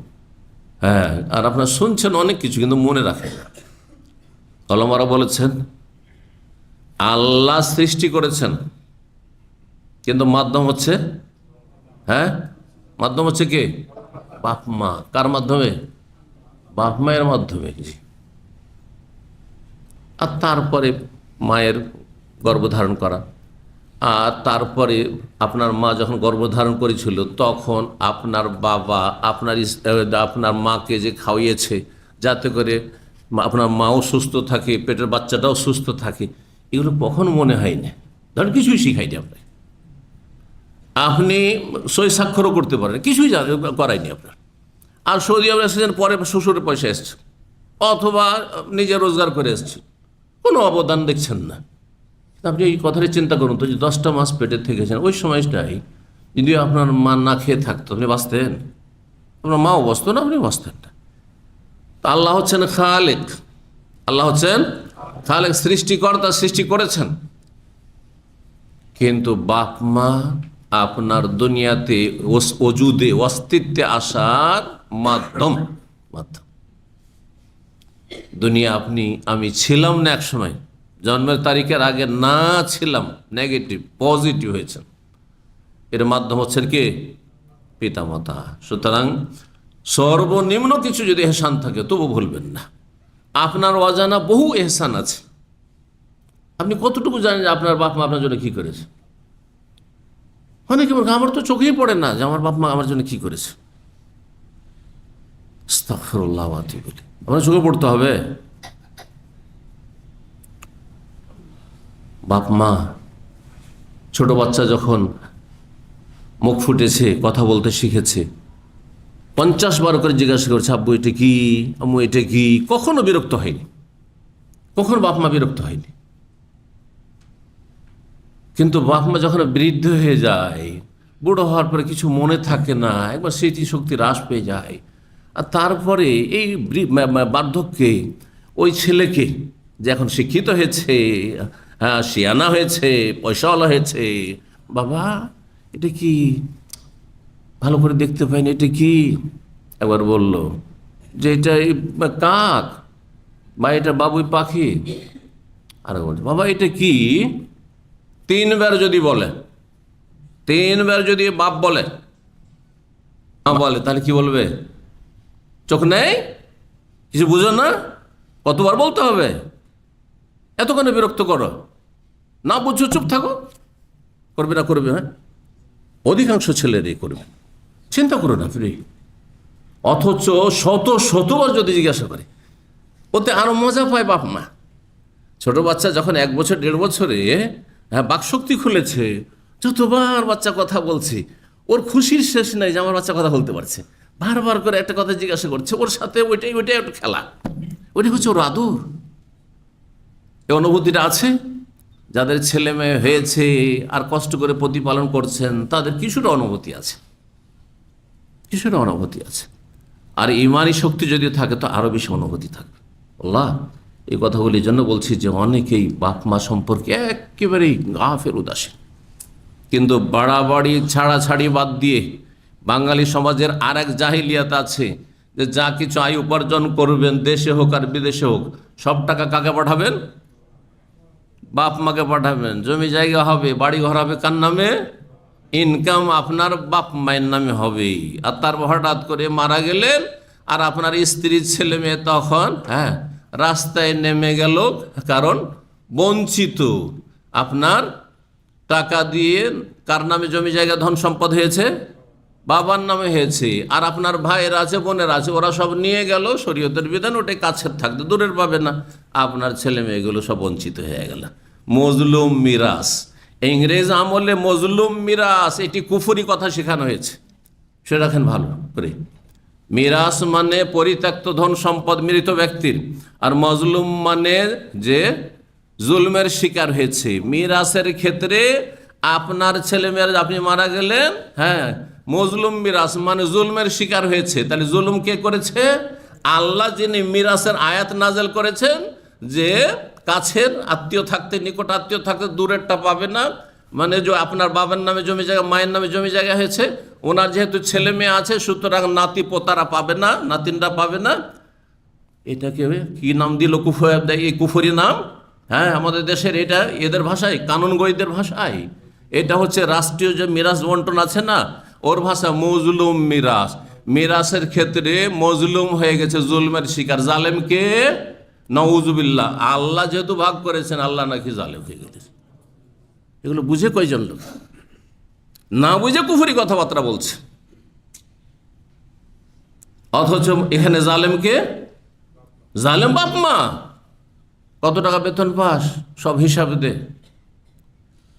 হ্যাঁ, আর আপনারা শুনছেন অনেক কিছু, কিন্তু মনে রাখেন না। ওলামারা বলেছেন আল্লাহ সৃষ্টি করেছেন, কিন্তু মাধ্যম হচ্ছে, হ্যাঁ মাধ্যম হচ্ছে কে? বাপ মা। কার মাধ্যমে? বাপ মায়ের মাধ্যমে। আর তারপরে মায়ের গর্ভধারণ করা। আর তারপরে আপনার মা যখন গর্ভধারণ করেছিল, তখন আপনার বাবা আপনার মাকে যে খাওয়িয়েছে, যাতে করে আপনার মাও সুস্থ থাকে, পেটের বাচ্চাটাও সুস্থ থাকে, এগুলো কখনো মনে হয় না। ধরেন কিছুই শিখাইনি আপনাকে, আপনি সই স্বাক্ষরও করতে পারেন, কিছুই করায়নি আপনার। আর সৌদি আরব এসেছেন, পরে শ্বশুরের পয়সা এসছে, অথবা নিজে রোজগার করে এসছে, কোনো অবদান দেখছেন না। আপনি এই কথাটা চিন্তা করুন তো, যে 10টা মাস পেটে থেকেছেন, ওই সময়টাই যদি আপনার মা না খেয়ে থাকতো, আপনি বাঁচতেন? আপনার মাও বাঁচত না, আপনি বাঁচতেন না। আল্লাহ হচ্ছেন খালেক, আল্লাহ হচ্ছেন খালেক, সৃষ্টিকর্তা, সৃষ্টি করেছেন। কিন্তু বাপ মা আপনার দুনিয়াতে ওজুদে, অস্তিত্বে আসার মাধ্যম। দুনিয়া আমি ছিলাম না এক সময়, জন্মের তারিখের আগে না ছিলাম, নেগেটিভ পজিটিভ হয়েছেন, এর মাধ্যম হচ্ছেন কে? পিতা মাতা। সুতরাং সর্বনিম্ন কিছু যদি এহসান থাকে তবু ভুলবেন না। আপনার অজানা বহু এহসান আছে। আপনি কতটুকু জানেন যে আপনার বাপ মা আপনার জন্য কি করেছে? অনেকে বলছে আমার তো চোখেই পড়ে না যে আমার বাপ মা আমার জন্য কি করেছে। আস্তাগফিরুল্লাহ ওয়া আতুবু ইলাইহি। আপনার চোখে পড়তে হবে। বাপ মা, ছোট বাচ্চা যখন মুখ ফুটেছে, কথা বলতে শিখেছে, 50 বার করে জিজ্ঞাসা করছে আব্বু এটা কি, আম্মু এটা কি। কখনো বিরক্ত হয়নি, কখনো বাপ মা বিরক্ত হয়নি। কিন্তু বাপ মা যখন বৃদ্ধ হয়ে যায়, বুড়ো হওয়ার পরে কিছু মনে থাকে না, একবার স্মৃতিশক্তি হ্রাস পেয়ে যায়, আর তারপরে এই বার্ধক্যে ওই ছেলেকে যে এখন শিক্ষিত হয়েছে, হ্যাঁ শিয়ানা হয়েছে, পয়সাওয়ালা হয়েছে, বাবা এটা কি ভালো করে দেখতে পাইনি, এটা কি? একবার বলল যে এটা কাক বা এটা বাবুই পাখি। আর বলছে বাবা এটা কি? তিনবার যদি বলে, তিনবার যদি বাপ বলে, মা বলে, তাহলে কি বলবে? চোখ নেই, কিছু বুঝো না? কতবার বলতে হবে? এতক্ষণে বিরক্ত করো না, বুঝছো চুপ থাকো। করবে না? করবে। হ্যাঁ, অধিকাংশ ছেলেরই করবে, চিন্তা করো না ফ্রি। অথচ শতবার যদি জিজ্ঞাসা করে, ওতে আরো মজা পায় বাপ মা। ছোট বাচ্চা যখন 1 বছর 1.5 বছরে বাকশক্তি খুলেছে, যতবার বাচ্চা কথা বলছে, ওর খুশির শেষ নাই যে আমার বাচ্চা কথা বলতে পারছে। বারবার করে একটা কথা জিজ্ঞাসা করছে, ওর সাথে ওইটাই একটা খেলা, ওইটাই হচ্ছে ওর আদর। এই অনুভূতিটা আছে যাদের ছেলে মেয়ে হয়েছে আর কষ্ট করে প্রতিপালন করছেন, তাদের কিছুটা অনুভূতি আছে, কিছুটা অনুভূতি আছে। আর ইমানি শক্তি যদি থাকে তো আরো বেশি অনুভূতি থাকবে। আল্লাহ এই কথাগুলির জন্য বলছি যে অনেকেই বাপ মা সম্পর্কে একেবারেই গাফের উদাসীন। কিন্তু বাড়াবাড়ি ছাড়াছাড়ি বাদ দিয়ে বাঙালি সমাজের আর এক জাহিলিয়াত আছে যে যা কিছু আয় উপার্জন করবেন, দেশে হোক আর বিদেশে হোক, সব টাকা কাকে পাঠাবেন? বাপ মাকে পাঠাবেন। জমি জায়গা হবে, বাড়ি ঘর হবে কার নামে? ইনকাম আপনার বাপ মায়ের নামে হবে। আর তার হঠাৎ করে মারা গেলেন আর আপনার স্ত্রী ছেলে মেয়ে তখন রাস্তায় নেমে গেল, কারণ বঞ্চিত। আপনার টাকা দিয়ে কার নামে জমি জায়গা ধন সম্পদ হয়েছে? বাবার নামে হয়েছে। আর আপনার ভাইয়েরা আছে, বোনেরা আছে, ওরা সব নিয়ে গেল, শরীয়তের বিধান ওটাই কাছের থাকতে দূরের পাবে না। আপনার ছেলে মেয়েগুলো সব বঞ্চিত হয়ে গেল। মজলুম মিরাস, ইংরেজ আমলে মজলুম মিরাস এটি কুফরি কথা শেখানো হয়েছে, সেটা রাখেন ভালো করে। মিরাস মানে পরিত্যক্ত ধন সম্পদ মৃত ব্যক্তির, আর মজলুম মানে যে জুলমের শিকার হয়েছে। মিরাসের ক্ষেত্রে আপনার ছেলে মেয়েরা, আপনি মারা গেলেন, মজলুম মিরাস মানে জুলমের শিকার হয়েছে। তাহলে জুলুম কে করেছে? আল্লাহ, যিনি মিরাসের আয়াত নাজেল করেছেন যে কাছের আত্মীয় থাকতে, নিকট আত্মীয় থাকতে দূরেরটা পাবে না। মানে যে আপনার বাবার নামে জমি জায়গা, মায়ের নামে জমি জায়গা হয়েছে, ওনার যেহেতু ছেলে মেয়ে আছে, সুতরাং নাতি পোতারা পাবে না, নাতিনরা পাবে না। এটাকে কি নাম দিল? এই কুফরি নাম। আমাদের দেশের এটা, এদের ভাষায়, কানুনগোয়ীদের ভাষায় এটা হচ্ছে রাষ্ট্রীয় যে মিরাস বন্টন আছে না, ওর ভাষা মজলুম মিরাস। মিরাসের ক্ষেত্রে মজলুম হয়ে গেছে, জুলমের শিকার। জালেমকে নাউজুবিল্লাহ, আল্লাহ যেহেতু ভাগ করেছেন, আল্লাহ নাকি জালেম হয়ে গেছে। এগুলো বুঝে কয়জন লোক? না বুঝে কুফরি কথাবার্তা বলছে। অথচ এখানে জালেমকে, জালেম বাপ মা। কত টাকা বেতন পাস সব হিসাব দে,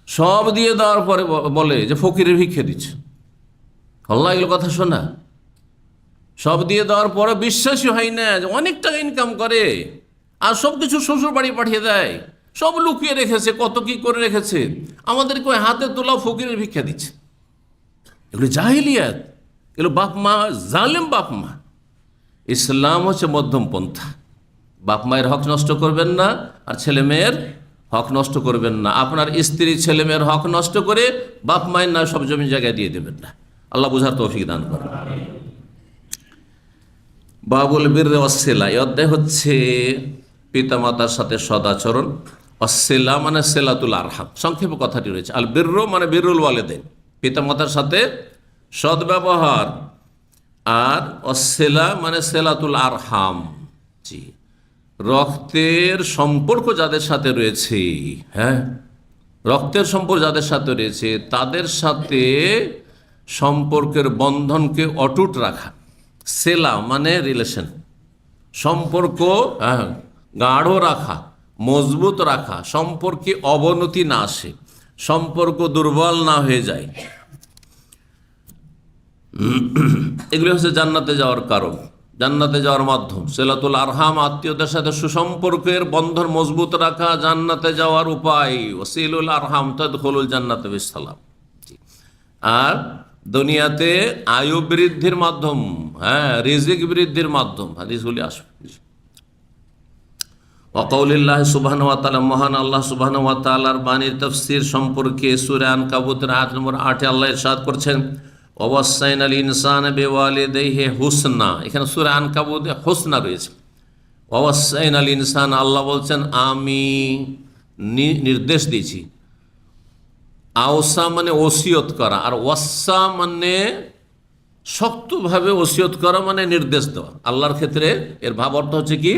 সব দিয়ে দেওয়ার পরে বলে যে ফকিরের ভিক্ষে দিচ্ছে। আল্লাহ এগুলো কথা শোনা? সব দিয়ে দেওয়ার পরে বিশ্বাসই হয় না যে অনেক টাকা ইনকাম করে, আর সব কিছু শ্বশুর বাড়ি পাঠিয়ে দেয়, সব লুকিয়ে রেখেছে, কত কি করে রেখেছে, আমাদেরকে হাতে তোলা ফকিরের ভিক্ষা দিচ্ছে। এগুলো জাহিলিয়াত, এগুলো বাপ মা, জালেম বাপ মা। ইসলাম হচ্ছে মধ্যম পন্থা। বাপ মায়ের হক নষ্ট করবেন না, আর ছেলে মেয়ের হক নষ্ট করবেন না। আপনার স্ত্রী ছেলে মেয়ের হক নষ্ট করে বাপ মায়ের না সব জমি জায়গায় দিয়ে দেবেন না। আল্লাহ বুঝার তৌফিক দান করেন। বাবুল বীর ওয়াসিলা, এই অধ্যায় হচ্ছে পিতামাতার সাথে সদাচরণ। ওয়াসিলা মানে সিলাতুল আরহাম, সংক্ষেপে কথাটি রয়েছে। আল বিররু মানে বিরুল ওয়ালিদাইন, পিতামাতার সাথে সদ্ব্যবহার। আর ওয়াসিলা মানে সিলাতুল আরহাম, জি, রক্তের সম্পর্ক যাদের সাথে রয়েছে, রক্তের সম্পর্ক যাদের সাথে রয়েছে, তাদের সাথে সম্পর্কের বন্ধনকে অটুট রাখা। সেলা মানে রিলেশন, সম্পর্ক গাঢ় রাখা, মজবুত রাখা, সম্পর্কে অবনতি না আসে, সম্পর্ক দুর্বল না হয়ে যায়। এগুলি হচ্ছে জান্নাতে যাওয়ার কারণ, জান্নাতে যাওয়ার মাধ্যম। সিলাতুল আরহাম, আত্মীয়দের সাথে সুসম্পর্কের বন্ধন মজবুত রাখা জান্নাতে যাওয়ার উপায়। ওয়াসিলুল আরহাম তাদখুলুল জান্নাত বিসসালাম। আর দুনিয়াতে আয়ু বৃদ্ধির মাধ্যম, রিজিক বৃদ্ধির মাধ্যম, হাদিসগুলি আসবে। ওয়াকাউলিল্লাহি সুবহানাহু ওয়া তাআলা, মহান আল্লাহ সুবহানাহু ওয়া তাআলার বাণীর তাফসীর সম্পর্কে সূরা আনকাবুতের আয়াত নম্বর 8 আল্লাহ ইরশাদ করছেন, ওয়াসাইনাল ইনসানা বিওয়ালিদাইহি হুসনা। এখানে সূরা আনকাবুতে হুসনা রয়েছে। ওয়াসাইনাল ইনসান, আল্লাহ বলছেন আমি নির্দেশ দিয়েছি। আওসা মানে ওসিয়ত করা, আর ওয়াসা মানে শক্তভাবে ওসিয়ত করা, মানে নির্দেশ দেওয়া। আল্লাহর ক্ষেত্রে এর ভাব অর্থ হচ্ছে কি?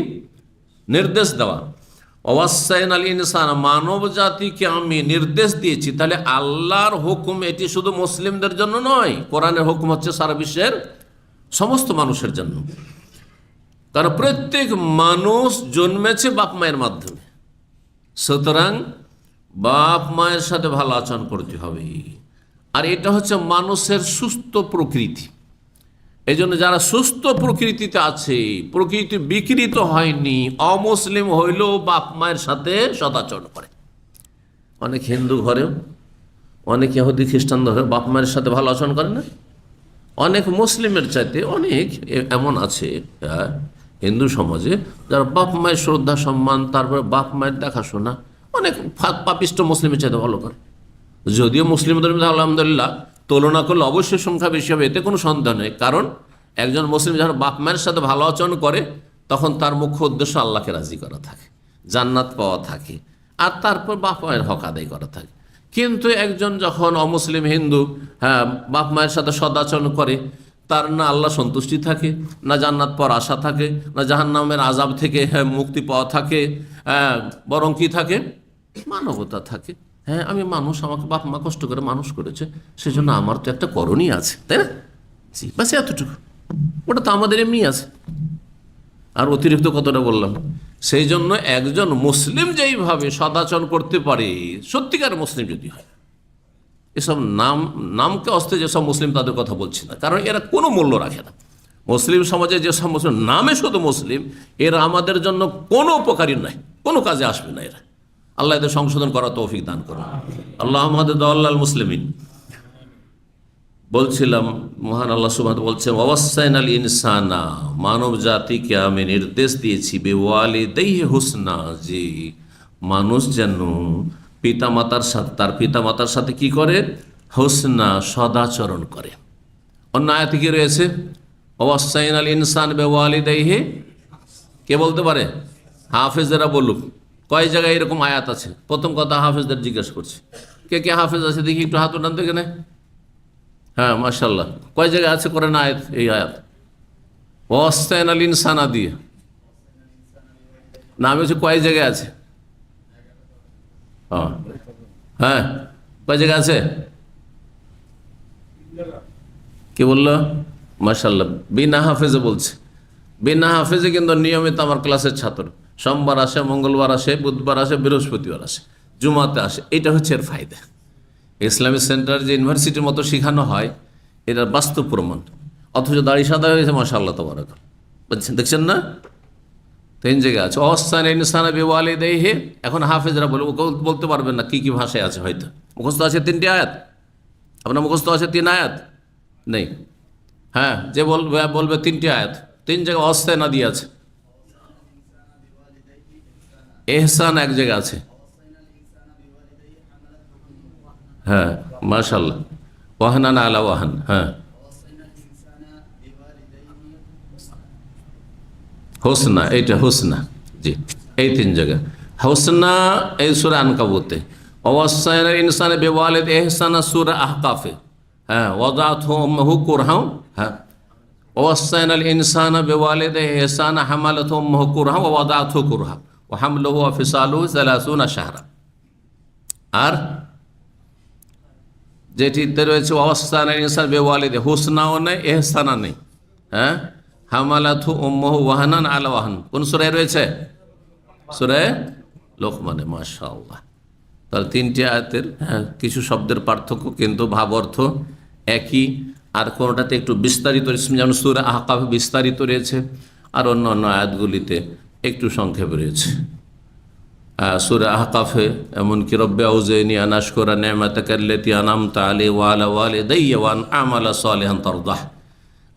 নির্দেশ দেওয়া। ওয়াসাইনাল ইনসান, মানব জাতিকে আমি নির্দেশ দিয়েছি। তাহলে আল্লাহর হুকুম এটি শুধু মুসলিমদের জন্য নয়, কোরআনের হুকুম হচ্ছে সারা বিশ্বের সমস্ত মানুষের জন্য। কারণ প্রত্যেক মানুষ জন্মেছে বাপ মায়ের মাধ্যমে, সুতরাং বাপ মায়ের সাথে ভালো আচরণ করতে হবে। আর এটা হচ্ছে মানুষের সুস্থ প্রকৃতি। এই জন্য যারা সুস্থ প্রকৃতিতে আছে, প্রকৃতি বিকৃত হয়নি, অমুসলিম হইলেও বাপ মায়ের সাথে সদাচরণ করে। অনেক হিন্দু ঘরেও, অনেক ইহুদি খ্রিস্টান ঘরে বাপ মায়ের সাথে ভালো আচরণ করে না। অনেক মুসলিমের চাইতে অনেক এমন আছে হিন্দু সমাজে যারা বাপ মায়ের শ্রদ্ধা সম্মান, তারপরে বাপ মায়ের দেখাশোনা অনেক পাপিষ্ট মুসলিমের চাইতে ভালো করে। যদিও মুসলিমদের মধ্যে আলহামদুলিল্লাহ তুলনা করলে অবশ্যই সংখ্যা বেশি হবে, এতে কোনো সন্দেহ নেই। কারণ একজন মুসলিম যখন বাপ মায়ের সাথে ভালো আচরণ করে, তখন তার মুখ্য উদ্দেশ্য আল্লাহকে রাজি করা থাকে, জান্নাত পাওয়া থাকে, আর তারপর বাপ মায়ের হক আদায় করা থাকে। কিন্তু একজন যখন অমুসলিম হিন্দু বাপ মায়ের সাথে সদাচরণ করে, তার না আল্লাহ সন্তুষ্টি থাকে, না জান্নাত পাওয়ার আশা থাকে, না জাহান্নামের আযাব থেকে মুক্তি পাওয়া থাকে, বরং কি থাকে? মানবতা থাকে। হ্যাঁ, আমি মানুষ, আমাকে বাপ মা কষ্ট করে মানুষ করেছে, সেজন্য আমার তো একটা করণীয় আছে, তাই না? জি, বাস এতটুকু। ওটা তো আমাদের এমনি আছে, আর অতিরিক্ত কতটা বললাম। সেই জন্য একজন মুসলিম যেইভাবে সদাচরণ করতে পারে, সত্যিকার মুসলিম যদি হয়, এসব নামকে অস্তে যেসব মুসলিম তাদের কথা বলছি না, কারণ এরা কোনো মূল্য রাখে না। মুসলিম সমাজে যেসব মুসলিম নামে শুধু মুসলিম, এরা আমাদের জন্য কোনো উপকারী নয়, কোনো কাজে আসবে না এরা। আল্লাহ এদের সংশোধন করার তৌফিক দান করুন। আল্লাহ মাহমুদুল্লাহ মুসলিমিন। বলছিলাম মহান আল্লাহ সুবহানাহু বলছেন, ওয়াসাইনাল ইনসানা, মানব জাতিকে আমি নির্দেশ দিয়েছি, বিওয়ালিদাইহি হুসনা, যে মানুষ যেন পিতামাতার সাথে, তার পিতামাতার সাথে কি করে? হুসনা, সদাচরণ করে। অন্য আয়াতে কি রয়েছে? ওয়াসাইনাল ইনসান বিওয়ালিদাইহি, কে বলতে পারে? হাফেজেরা বলুক, কয় জায়গায় এরকম আয়াত আছে? প্রথম কথা হাফেজদের জিজ্ঞেস করছি, কে কে হাফেজ আছে দেখি, একটু হাত উঠান দেখে। হ্যাঁ, মাশাআল্লাহ। কয় জায়গায় আছে কোরআন আয়াত? এই আয়াত ওয়াসাইনাল ইনসানা দিয়ে না, আমি হচ্ছে কয় জায়গায় আছে? হ্যাঁ, কয় জায়গায় আছে? কি বললো? মাশাআল্লাহ। বিনা হাফেজে বলছে, বিনা হাফেজে কিন্তু নিয়মিত আমার ক্লাসের ছাত্র। সোমবার আসে, মঙ্গলবার আসে, বুধবার আসে, বৃহস্পতিবার আসে, জুমাতে আসে। এটা হচ্ছে এর ফায়দা। ইসলামিক সেন্টার যে ইউনিভার্সিটির মতো শেখানো হয়, এটার বাস্তব প্রমাণ। অথচ দাড়ি সাদা হয়েছে, মাশাআল্লাহ তাবারাকাল্লাহ। বলছেন, দেখছেন না? 3 জায়গায় আছে ওয়াসাইনাল ইনসানা বিওয়ালিদাইহি। এখন হাফেজরা বলতে পারবেন না কি কি ভাষায় আছে, হয়তো মুখস্থ আছে 3টি আয়াত। আপনার মুখস্থ আছে 3 আয়াত নেই? হ্যাঁ, যে বলবে 3টি আয়াত, 3 জায়গায় ওয়াসাইনা দিয়ে আছে। এহসান এক জায়গা আছে। হ্যাঁ, মাশাআল্লাহ। ওয়াহনান আলা ওয়াহান। হ্যাঁ, হোসনা, এইটা হোসনা। জি, এই 3 জায়গা হোসনা এই সূরা আনকাবুতে। ওয়াসাইনাল ইনসানা বিওয়ালিদাইহি ইহসানা সূরা আহকাফে। হ্যাঁ, ওয়াদাতহু উম্মুহু কুরহান। হ্যাঁ, ওয়াসাইনাল ইনসানা বিওয়ালিদাইহি ইহসানা হামালাতহু উম্মুহু কুরহান ওয়া ওয়াদাতহু কুরহান ওয়া হামলুহু ওয়া ফিসালুহু 30 শাহরা। আর যেটিতে রয়েছে ওয়াসাইনাল ইনসানা বিওয়ালিদাইহি, হুসনাও নেই, ইহসানা নেই। হ্যাঁ, হামালাতহু উম্মুহু ওয়াহানান আলা ওয়াহান। কোন সূরায় রয়েছে? সূরা লোকমানে। মাশাআল্লাহ। তার 3টি আয়াতের কিছু শব্দের পার্থক্য, কিন্তু ভাব অর্থ একই। আর কোনোটাতে একটু বিস্তারিত, যেমন সূরা আহকাফে বিস্তারিত রয়েছে, আর অন্য অন্য আয়াতগুলিতে একটু সংক্ষেপে রয়েছে। সূরা আহকাফে এমনকি রব্বি আউজিনি আন আশকুরা নি'মাতাকাল্লাতী আন'আমতা আলাইয়া ওয়া আলা ওয়ালিদাইয়া ওয়া আন আ'মালা সালিহান তারদাহ।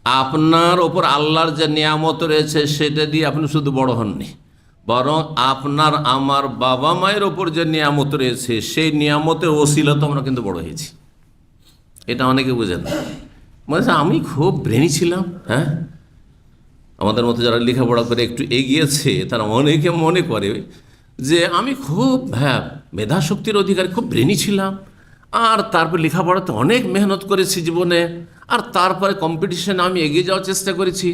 আপনার ওপর আল্লাহর যে নিয়ামত রয়েছে সেটা দিয়ে আপনি শুধু বড় হননি, বরং আপনার আমার বাবা মায়ের ওপর যে নিয়ামত রয়েছে সেই নিয়ামতের ওসিলা তো আমরা কিন্তু বড় হয়েছি। এটা অনেকে বুঝেন না। মানে আমি খুব ব্রেনি ছিলাম। হ্যাঁ, আমাদের মতো যারা লেখাপড়া করে একটু এগিয়েছে তারা অনেকে মনে করে যে আমি খুব মেধাশক্তির অধিকারী, খুব ব্রেনি ছিলাম, আর তারপর লেখাপড়াতে অনেক মেহনত করেছি জীবনে, আর তারপরে কম্পিটিশনে আমি এগিয়ে যাওয়ার চেষ্টা করেছি,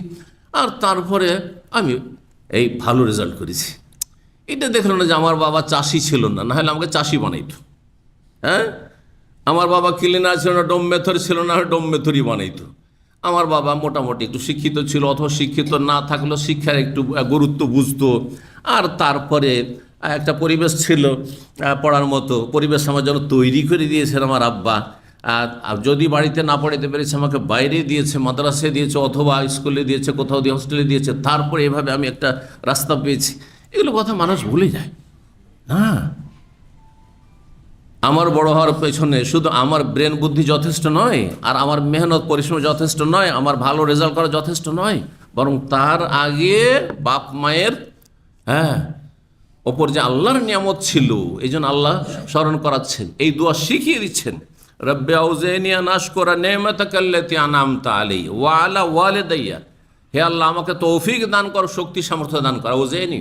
আর তারপরে আমি এই ভালো রেজাল্ট করেছি। এটা দেখলো না যে আমার বাবা চাষি ছিল না, না হলে আমাকে চাষি বানাইতো। হ্যাঁ, আমার বাবা ক্লিনার ছিল না, ডোম মেথর ছিল না, ডোম মেথরই বানাইতো। আমার বাবা মোটামুটি একটু শিক্ষিত ছিল, অথবা শিক্ষিত না থাকলেও শিক্ষার একটু গুরুত্ব বুঝতো, আর তারপরে একটা পরিবেশ ছিল পড়ার মতো, পরিবেশ আমার জন্য তৈরি করে দিয়েছেন আমার আব্বা। আর যদি বাড়িতে না পড়াইতে পেরেছে আমাকে বাইরে দিয়েছে, মাদ্রাসায় দিয়েছে, অথবা স্কুলে দিয়েছে, কোথাও দিয়ে হোস্টেলে দিয়েছে, তারপরে এভাবে আমি একটা রাস্তা পেয়েছি। এগুলো কথা মানুষ ভুলে যায় না। আমার বড় হওয়ার পেছনে শুধু আমার ব্রেন বুদ্ধি যথেষ্ট নয়, আর আমার মেহনত পরিশ্রম যথেষ্ট নয়, আমার ভালো রেজাল্ট করা যথেষ্ট নয়, বরং তার আগে বাপ মায়ের ওপর যে আল্লাহর নিয়ামত ছিল, এই জন্য আল্লাহ স্মরণ করাচ্ছেন, এই দোয়া শিখিয়ে দিচ্ছেন, রব্বে আউজিনি আন আশকুরা নি'মাতাকাল্লাতী আন'আমতা আলাইয়া ওয়া আলা ওয়ালিদাইয়া। হে আল্লাহ, আমাকে তৌফিক দান কর, শক্তি সামর্থ্য দান কর। আউজিনি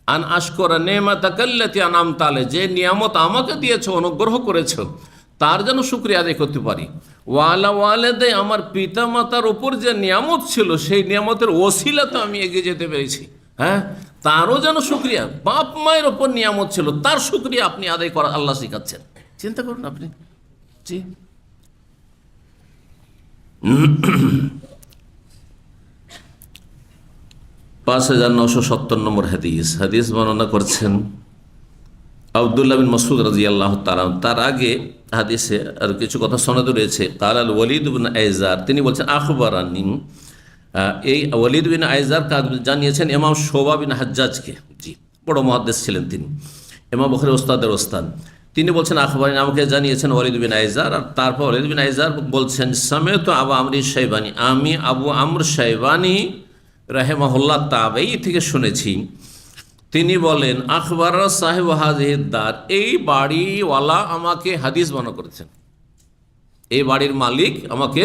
আন আশকুরা নি'মাতাকাল্লাতী আন'আমতা আলাইয়া, যে নিয়ামত আমাকে দিয়েছো, অনুগ্রহ করেছো, তার যেন শুকরিয়া আদায় করতে পারি। ওয়া আলা ওয়ালিদাইয়া, আমার পিতা মাতার উপর যে নিয়ামত ছিল সেই নিয়ামতের ওসিলাতে আমি এগিয়ে যেতে পেরেছি। হ্যাঁ, তারও যেন শুকরিয়া, বাপ মায়ের ওপর নিয়ামত ছিল, তার শুকরিয়া আপনি আদায় করা আল্লাহ শিখাচ্ছেন। চিন্তা করুন আপনি। জি, 5970 নম্বর হাদিস বর্ণনা করছেন আব্দুল্লাহ বিন মাসউদ রাদিয়াল্লাহু তাআলা। তার আগে হাদিসে আর কিছু কথা সনদ রয়েছে। কালা আল ওয়ালিদ বিন আইজার, তিনি বলছেন আখবারানি, এই ওয়ালিদ বিন আইজার জানিয়েছেন ইমাম শোবা বিন হাজ্জাজকে। জি, বড় মুহাদ্দিস ছিলেন তিনি, ইমাম বুখারী ওস্তাদের ওস্তাদ। তিনি বলছেন আখবারানি, আমাকে জানিয়েছেন ওয়ালিদ বিন আইজার। আর তারপর ওয়ালিদ বিন আইজার বলছেন সামি'তু আবু আমর শাইবানি, আমি আবু আমর শাইবানি রাহিমাহুল্লাহ তাবেঈ থেকে শুনেছি। তিনি বলেন আখবার সাহেব হাজিহিদ দার, এই বাড়িওয়ালা আমাকে হাদিস বর্ণনা করেছেন, এই বাড়ির মালিক আমাকে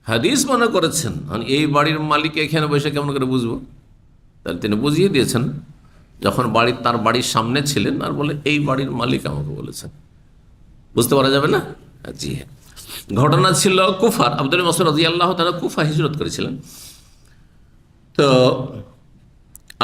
হাদিস বর্ণনা করেছেন। এই বাড়ির মালিক এখানে বসে কেমন করে বুঝবো? তাহলে তিনি বুঝিয়ে দিয়েছেন যখন তার বাড়ির সামনে ছিলেন, আর বলে এই বাড়ির মালিক আমাকে বলেছেন, বুঝতে পারা যাবে না? জি হ্যাঁ, ঘটনা ছিল কুফার। আব্দুল্লাহ মাসউদ রাদিয়াল্লাহু তাআলা কুফা হিজরত করেছিলেন। তো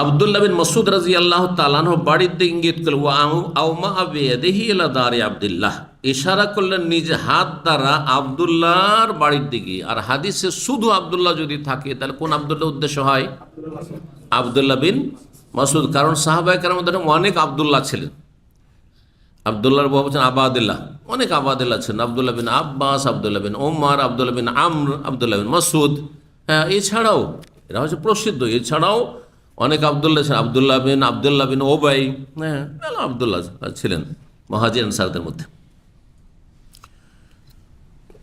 আব্দুল্লাহ বিন মাসউদ রাদিয়াল্লাহু তাআলা বাড়ির দিকে ইঙ্গিত করল, ওয়া আউমা বিয়াদিহি ইলা দারি আব্দুল্লাহ, ইশারা করলেন নিজে হাত দ্বারা আব্দুল্লাহর বাড়ির দিকে। আর হাদিসে শুধু আব্দুল্লাহ যদি থাকে তাহলে কোন আব্দুল্লাহ উদ্দেশ্য হয়? আব্দুল্লাহ বিন মাসউদ, কারণ সাহাবায়ে কেরামের মধ্যে অনেক আব্দুল্লাহ ছিলেন। আব্দুল্লাহর বাবা হচ্ছেন আবাদুল্লাহ, অনেক আবাদুল্লাহ ছিলেন, আব্দুল্লাহ বিন আব্বাস, আব্দুল্লাহ বিন ওমর, আব্দুল্লাহ বিন আমর, আব্দুল্লাহ বিন মাসউদ। হ্যাঁ, এছাড়াও এরা হচ্ছে প্রসিদ্ধ, এছাড়াও অনেক আব্দুল্লাহ ছিলেন, আব্দুল্লাহ বিন ওবাই। হ্যাঁ, আব্দুল্লাহ ছিলেন মুহাজির আনসারদের মধ্যে।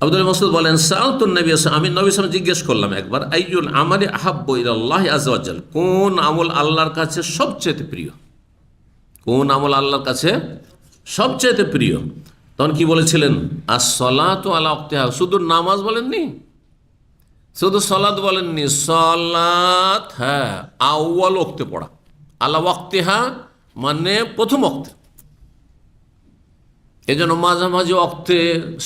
আব্দুল্লাহ মাসউদ বলেন সাআলতুন নবী, আমি নবী সাল্লাল্লাহু আলাইহি ওয়াসাল্লাম জিজ্ঞেস করলাম একবার, আইয়ুল আমালি আহাব্বু ইলাল্লাহি আযজা ওয়া জাল, কোন আমল আল্লাহর কাছে সবচেয়ে প্রিয়? কোন আমল আল্লাহর কাছে সবচেয়ে প্রিয়? তখন কি বলেছিলেন? আস-সালাতু আলা ওয়াক্তিহা, শুধু নামাজ বলেননি, শুধু সালাত বলেননি, সালাত হ্যাঁ আউয়াল ওয়াক্তে পড়া, আলা ওয়াক্তিহা মানে প্রথম ওয়াক্তে। এই জন্য মাঝামাঝি ওয়াক্তে,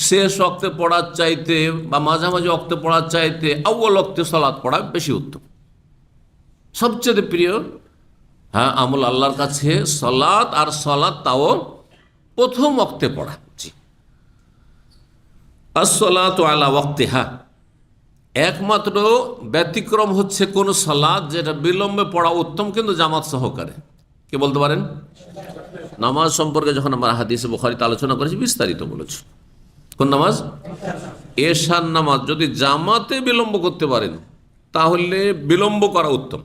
শেষ ওয়াক্তে পড়ার চাইতে বা মাঝামাঝি ওয়াক্তে পড়ার চাইতে আউয়াল ওয়াক্তে সালাত পড়া বেশি উত্তম, সবচেয়ে প্রিয়। হ্যাঁ, আমল আল্লাহর কাছে সালাত, আর সালাত তাও প্রথম ওয়াক্তে পড়া। জি, আস-সালাতু আলা ওয়াক্তিহা, একমাত্র ব্যতিক্রম হচ্ছে কোন সালাত যেটা বিলম্বে পড়া উত্তম কিন্তু জামাত সহকারে। কে বলতে পারেন? নামাজ সম্পর্কে যখন আমরা হাদিসে বুখারীতে আলোচনা করেছি বিস্তারিত বলেছি। কোন নামাজ? এশার নামাজ যদি জামাতে বিলম্ব করতে পারেন তাহলে বিলম্ব করা উত্তম,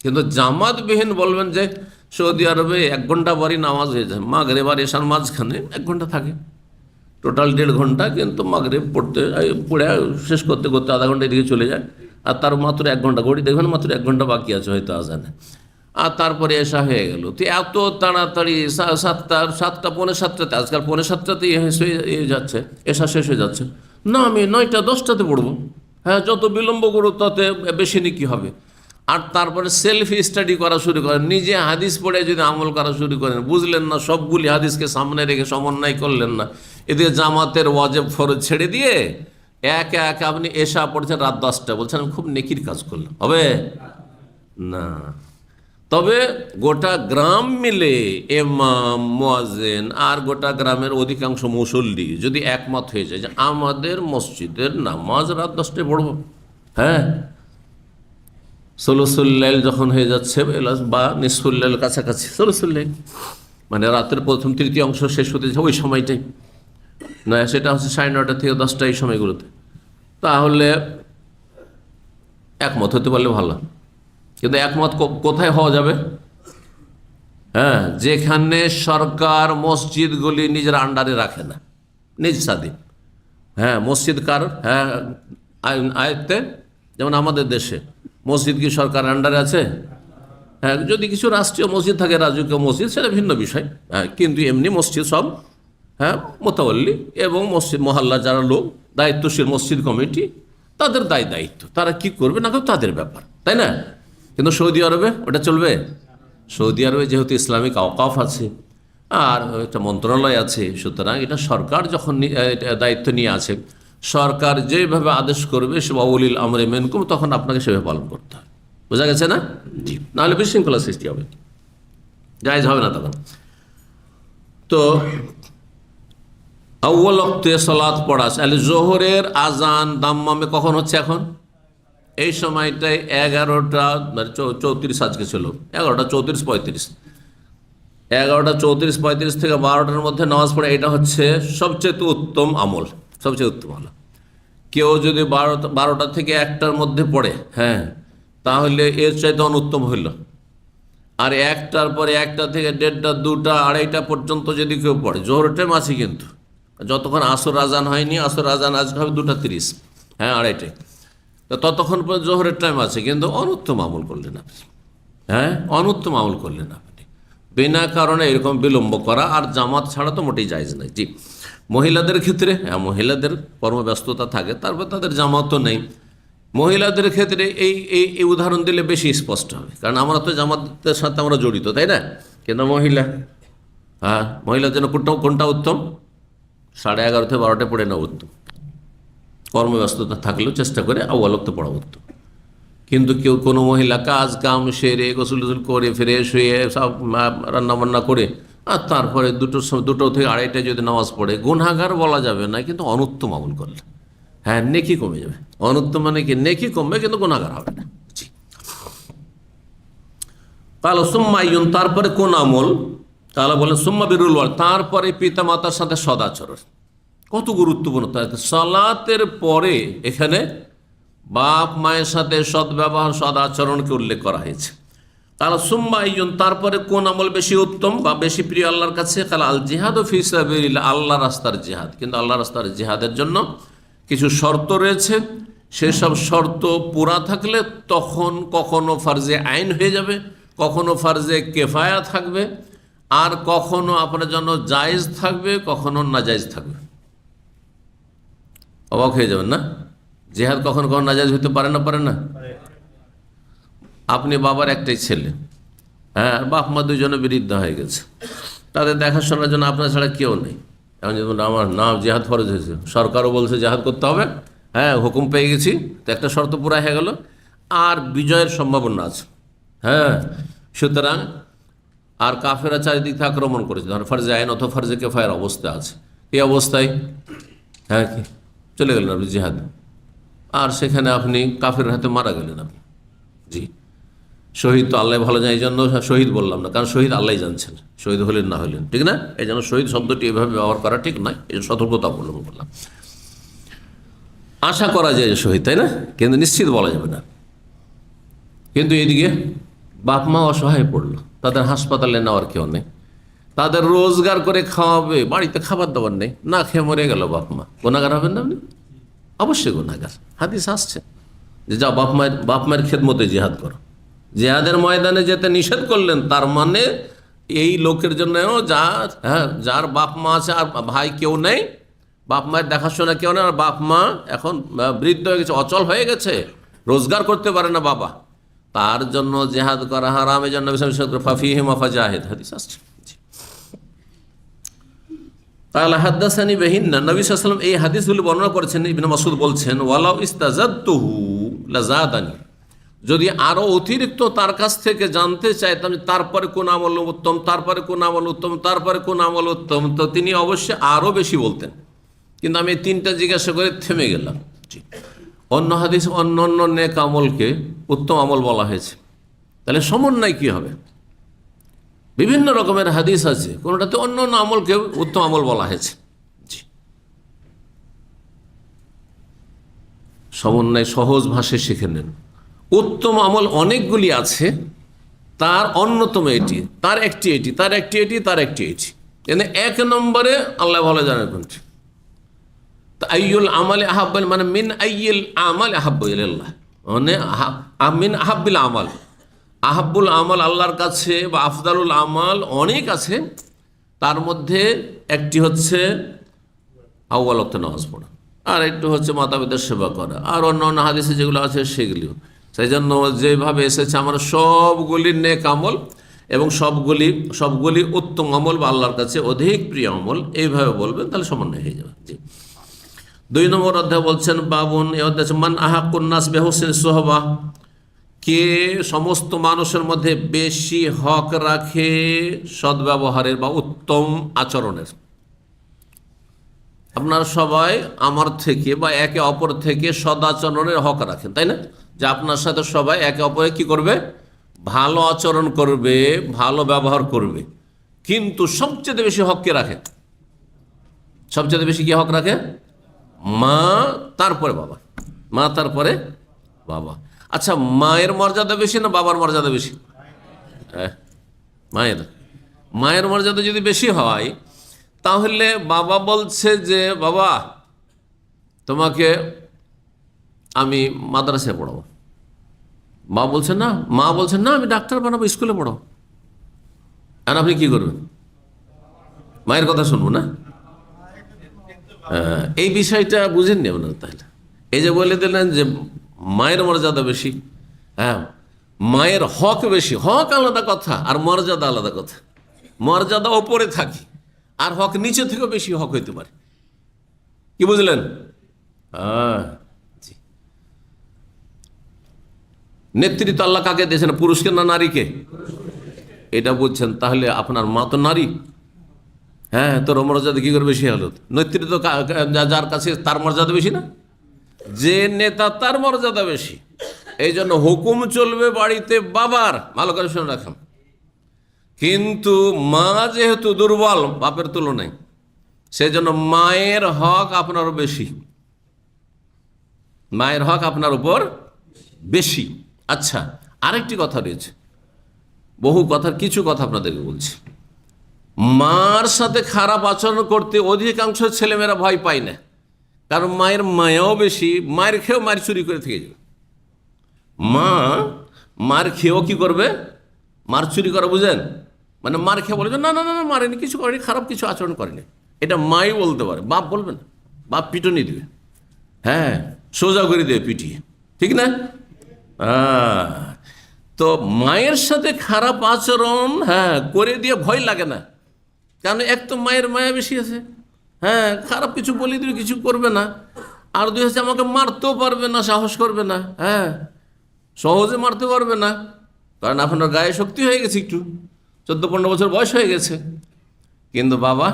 কিন্তু জামাতবিহীন বলবেন যে সৌদি আরবে 1 ঘন্টা পরই নামাজ হয়ে যায়, মাগরিব আর এশার মাঝখানে 1 ঘন্টা থাকে, টোটাল 1.5 ঘন্টা, কিন্তু মাগরিব পড়ে শেষ করতে করতে আধা ঘন্টা এদিকে চলে যায়, আর তার মাত্র 1 ঘন্টা, ঘড়ি দেখবেন মাত্র 1 ঘন্টা বাকি আছে হয়তো আজানে। আর তারপরে এশা হয়ে গেল। তো এত তাড়াতাড়ি 7:45, আজকাল 7:45তেই হয়ে যাচ্ছে, এশা শেষ হয়ে যাচ্ছে। না, আমি 9টা 10টাতে পড়বো। হ্যাঁ, যত বিলম্ব করো তত বেশি নাকি হবে। আর তারপরে সেলফ স্টাডি করা শুরু করেন, নিজে হাদিস পড়ে যদি আমল করা শুরু করেন, বুঝলেন না, সবগুলি হাদিসকে সামনে রেখে সমন্বয় করলেন না, এদিকে জামাতের ওয়াজিব ফরজ ছেড়ে দিয়ে একে একে আপনি এশা পড়ছেন রাত 10টা, বলছেন আমি খুব নেকির কাজ করলাম, হবে না। তবে গোটা গ্রাম মিলে ইমাম, মুয়াজ্জিন আর গোটা গ্রামের অধিকাংশ মুসল্লি যদি একমত হয়ে যায় যে আমাদের মসজিদের নামাজ রাত 10টায় পড়ব, হ্যাঁ, সুলুসুল্লাইল যখন হয়ে যাচ্ছে বা নিসফুল্লাইল কাছাকাছি, সুলুসুল্লাইল মানে রাতের প্রথম তৃতীয় অংশ শেষ হতে যায় ওই সময়টাই, না সেটা হচ্ছে 9:30 থেকে 10টা, এই সময়গুলোতে, তাহলে একমত হতে পারলে ভালো। কিন্তু একমত কোথায় হওয়া যাবে? হ্যাঁ, যেখানে সরকার মসজিদগুলি নিজের আন্ডারে রাখে না, নিজ স্বাধীন। হ্যাঁ, মসজিদ কার? হ্যাঁ, আয়ত্তে। যেমন আমাদের দেশে মসজিদ কি সরকার আন্ডারে আছে? হ্যাঁ, যদি কিছু রাষ্ট্রীয় মসজিদ থাকে, রাজকীয় মসজিদ, সেটা ভিন্ন বিষয়। হ্যাঁ, কিন্তু এমনি মসজিদ সব, হ্যাঁ, মোতাবল্লি এবং মসজিদ মহল্লা যারা লোক দায়িত্বশীল মসজিদ কমিটি, তাদের দায়িত্ব, তারা কি করবে না করবে তাদের ব্যাপার, তাই না? কিন্তু সৌদি আরবে ওটা চলবে? সৌদি আরবে যেহেতু ইসলামিক আওকাফ আছে আর একটা মন্ত্রণালয় আছে, সুতরাং এটা সরকার যখন দায়িত্ব নিয়ে আছে, সরকার যেভাবে আদেশ করবে সে ওয়াউলিল আমরে মিনকুম, তখন আপনাকে সেভাবে পালন করতে হবে। বোঝা গেছে না? জি, নাহলে বিশৃঙ্খলা সৃষ্টি হবে, জায়েজ হবে না তখন। তো আউয়াল ওয়াক্তে সালাত পড়া, জোহরের আজান দাম্মামে কখন হচ্ছে এখন? এই সময়টায় 11:34 আজকে ছিল, 11:34-35, 11:34-35 থেকে 12টার মধ্যে নামাজ পড়ে, এটা হচ্ছে সবচেয়ে উত্তম আমল, সবচেয়ে উত্তম হলো। কেউ যদি 12টা থেকে 1টার মধ্যে পড়ে, হ্যাঁ, তাহলে এর চাইতে অনুত্তম হইল। আর 1টার পরে 1টা থেকে 1:30, 2টা, 2:30 পর্যন্ত যদি কেউ পড়ে, জোহরের টাইম আছে কিন্তু, যতক্ষণ আসর আজান হয়নি, আসর আজান আজকে হবে 2:30, হ্যাঁ, 2:30, তো ততক্ষণ পর্যন্ত জোহরের টাইম আছে, কিন্তু অনুত্তম আমল করলেন আপনি। হ্যাঁ, অনুত্তম আমল করলেন আপনি, বিনা কারণে এরকম বিলম্ব করা। আর জামাত ছাড়া তো মোটেই জায়েজ নাই। জি, মহিলাদের ক্ষেত্রে, হ্যাঁ, মহিলাদের কর্মব্যস্ততা থাকে, তারপর তাদের জামাতও নেই। মহিলাদের ক্ষেত্রে এই উদাহরণ দিলে বেশি স্পষ্ট হবে, কারণ আমরা তো জামাতের সাথে আমরা জড়িত, তাই না? কিন্তু মহিলা, হ্যাঁ, মহিলার জন্য কোনটা উত্তম? 11:30 থেকে 12টায় পড়ে না উত্তম। কর্মব্যস্ততা থাকলেও চেষ্টা করে আউয়াল ওয়াক্তে পড়া উত্তম। কিন্তু কেউ কোনো মহিলা কাজ কাম সেরে গোসল টোসল করে ফ্রেশ হয়ে সব রান্নাবান্না করে আর তারপরে 2টো থেকে 2:30টায় যদি নামাজ পড়ে, গুনাহগার বলা যাবে না, কিন্তু অনুত্তম আমল করলে, হ্যাঁ, নেকি কমে যাবে। অনুত্তম মানে কি? নেকি কমবে, কিন্তু গুনাহগার হবে না। জি, কালো সুম্মাইয়ুন, তারপরে কোন আমল? তাহলে বলেন সুম্মা বিরুল ওয়াল, তারপরে পিতা মাতার সাথে সদাচরণ। কত গুরুত্বপূর্ণ! সালাতের পরে এখানে বাপ মায়ের সাথে সদ্ব্যবহার, সদাচরণকে উল্লেখ করা হয়েছে। কাল সুম্মা আইয়ুন, তারপরে কোন আমল বেশি উত্তম বা বেশি প্রিয় আল্লাহর কাছে? কাল আল জিহাদ ফি সাবিলিল্লাহ, আল্লাহ রাস্তার জিহাদ। কিন্তু আল্লাহ রাস্তার জিহাদের জন্য কিছু শর্ত রয়েছে, সেসব শর্ত পুরা থাকলে তখন কখনো ফার্জে আইন হয়ে যাবে, কখনো ফার্জে কেফায়া থাকবে, আর কখনো আপনার জন্য জায়েজ থাকবে, কখনো নাজায়েজ থাকবে। অবাক হয়ে যাবেন না? জিহাদ কখনো কখনো নাজায়েজ হতে পারে না? আপনি বাবার একটাই ছেলে, হ্যাঁ, বাপ মা দুজনে বিরুদ্ধ হয়ে গেছে, তাদের দেখাশোনার জন্য আপনার ছাড়া কেউ নেই। এখন যেমন আমার নাম জিহাদ ফরজ হয়েছে, সরকারও বলছে জিহাদ করতে হবে, হ্যাঁ, হুকুম পেয়ে গেছি, তো একটা শর্ত পুরা হয়ে গেল, আর বিজয়ের সম্ভাবনা আছে, হ্যাঁ। সুতরাং আর কাফেরা চারিদিক থেকে আক্রমণ করেছে, ধর ফার্জে আইন অথবা ফার্জে কেফায়ের অবস্থা আছে, এই অবস্থায়, হ্যাঁ, কি চলে গেলেন আপনি জিহাদ, আর সেখানে আপনি কাফের হাতে মারা গেলেন আপনি। জি, শহীদ তো আল্লাহ ভালো যায়, এই জন্য শহীদ বললাম না, কারণ শহীদ আল্লাহ জানছেন শহীদ হলেন না হলেন, ঠিক না? এই জন্য শহীদ শব্দটি এভাবে ব্যবহার করা ঠিক নয়, এই জন্য সতর্কতা অবলম্বন করলাম। আশা করা যায় যে শহীদ, তাই না? কিন্তু নিশ্চিত বলা যাবে না। কিন্তু এদিকে বাপ মা অসহায় পড়লো, তাদের হাসপাতালে নেওয়ার কেউ নেই, তাদের রোজগার করে খাওয়াবে, বাড়িতে খাবার দাবার নেই, না খেয়ে মরে গেল বাপ মা, গুনাহগার হবেন না আপনি? অবশ্যই গুনাহগার। হাদিস আসছে যে যাও বাপ মায়ের খেদমতে জিহাদ করো, জিহাদের ময়দানে যেতে নিষেধ করলেন, তার মানে এই লোকের জন্য যার বাপ মা আছে আর ভাই কেউ নেই, বাপ মায়ের দেখাশোনা কেউ নেই, আর বাপ মা এখন বৃদ্ধ হয়ে গেছে, অচল হয়ে গেছে, রোজগার করতে পারে না বাবা, তার জন্য জিহাদ করা হারাম। এই জন্য ফাফিহিমা ফাজাহিদ হাদিস আসছে। কালা হাদ্দাসানি বিহিন্না, নবী সাল্লাল্লাহু আলাইহি ওয়াসাল্লাম এই হাদিসগুলি বর্ণনা করেছেন। ইবনে মাসউদ বলছেন, ওয়ালাউ ইস্তাজাদতুহু লাজাদানি, যদি আরো অতিরিক্ত তার কাছ থেকে জানতে চাইতাম তারপরে কোন আমল উত্তম, তারপরে কোন আমল উত্তম, তারপরে কোন আমল উত্তম, তো তিনি অবশ্যই আরো বেশি বলতেন, কিন্তু আমি তিনটা জিজ্ঞাসা করে থেমে গেলাম। অন্য হাদিস অন্য অন্য নেক আমলকে উত্তম আমল বলা হয়েছে, তাহলে সমন্বয় কি হবে? বিভিন্ন রকমের হাদিস আছে, কোনটাতে অন্য অন্য আমলকে উত্তম আমল বলা হয়েছে। সমন্বয় সহজ ভাষায় শিখে নেন। উত্তম আমল অনেকগুলি আছে, তার অন্যতম এটি, তার একটি এটি, তার একটি এটি, তার একটি এটি, এনে এক নম্বরে আল্লাহ ভালো জানেন কোনটি। আইয়ুল আমাল আহাব্বাল, মানে মিন আইয়িল আমাল আহাব্বু ইলাল্লাহ, মানে মিন আহাব্বিল আমাল, আহাব্বুল আমাল আল্লাহর কাছে বা আফদালুল আমাল অনেক আছে, তার মধ্যে একটি হচ্ছে আউয়াল ওয়াক্তে নামাজ পড়া, আর একটু হচ্ছে মাতা পিতার সেবা করা, আর অন্য অন্য হাদিসে যেগুলো আছে সেগুলিও। সেই জন্য যেভাবে এসেছে আমরা সবগুলি নেক আমল এবং সবগুলি উত্তম আমল বা আল্লাহর কাছে অধিক প্রিয় আমল, এইভাবে বলবেন, তাহলে সমন্বয় হয়ে যাবে। জি। 2 নম্বর অধ্যায় বলছেন, বাবুন, এ অধ্যায় মান আহাক্কুন নাস বিহুসনিস সুহবাহ, কে সমস্ত মানুষের মধ্যে বেশি হক রাখে সদ্ব্যবহারের বা উত্তম আচরণের। আপনারা সবাই আমার থেকে বা একে অপর থেকে সদাচরণের হক রাখেন, তাই না? যে আপনার সাথে সবাই একে অপরে কি করবে? ভালো আচরণ করবে, ভালো ব্যবহার করবে, কিন্তু সবচেয়ে বেশি হক কে রাখে? সবচেয়ে বেশি কি হক রাখে? মা, তারপরে বাবা, মা তারপরে বাবা। আচ্ছা, মায়ের মর্যাদা বেশি না বাবার মর্যাদা বেশি? মায়ের মর্যাদা যদি বেশি হয়, তাহলে বাবা বলছে যে বাবা তোমাকে আমি মাদ্রাসায় পড়াবো, মা বলছে না আমি ডাক্তার বানাবো, স্কুলে পড়াবো। আর আপনি কি করবেন? মায়ের কথা শুনবো না? এই বিষয়টা বুঝেননি আপনারা? তাহলে এই যে বলে দিলেন যে মায়ের মর্যাদা বেশি, হ্যাঁ, মায়ের হক বেশি, হক আলাদা কথা আর মর্যাদা আলাদা কথা। মর্যাদা ওপরে থাকি আর হক নিচে থেকেও বেশি হক হইতে পারে। কি বুঝলেন? নেতৃত্ব আল্লাহ কাকে দিয়েছেন, পুরুষকে না নারীকে? এটা বুঝছেন? তাহলে আপনার মা তো নারী, হ্যাঁ, তোর মর্যাদা কি করে বেশি হলো? নেতৃত্ব যার কাছে তার মর্যাদা বেশি না? যে নেতা তার মর্যাদা বেশি। এই জন্য হুকুম চলবে বাড়িতে বাবার, ভালো করে শুনে রাখেন। কিন্তু মা যেহেতু দুর্বল বাপের তুলনায়, সেই জন্য মায়ের হক আপনারও বেশি, মায়ের হক আপনার উপর বেশি। আচ্ছা, আরেকটি কথা রয়েছে, বহু কথার কিছু কথা আপনাদেরকে বলছি। মার সাথে খারাপ আচরণ করতে অধিকাংশ ছেলেমেয়েরা ভয় পায় না, কারণ মায়ের মায়াও বেশি, মায়ের খেয়েও মায়ের চুরি করে থেকে যাবে। মা মার খেয়েও কি করবে? মার চুরি করা, বুঝেন? মানে মার খেয়ে বলে না না না না মারেনি, কিছু করেনি, খারাপ কিছু আচরণ করেনি, এটা মাই বলতে পারে, বাপ বলবে না। বাপ পিটনি দিবে, হ্যাঁ, সোজা করে দেবে পিটিয়ে, ঠিক না? তো মায়ের সাথে খারাপ আচরণ হ্যাঁ করে দিয়ে ভয় লাগে না, কারণ এক তো মায়ের মায়া বেশি আছে, হ্যাঁ, খারাপ কিছু বলে দিলে কিছু করবে না, আর দুই হচ্ছে আমাকে মারতেও পারবে না, সাহস করবে না, হ্যাঁ, সহজে মারতে পারবে না, কারণ আপনার গায়ে শক্তি হয়ে গেছে, একটু 14-15 বছর বয়স হয়ে গেছে। কিন্তু বাবা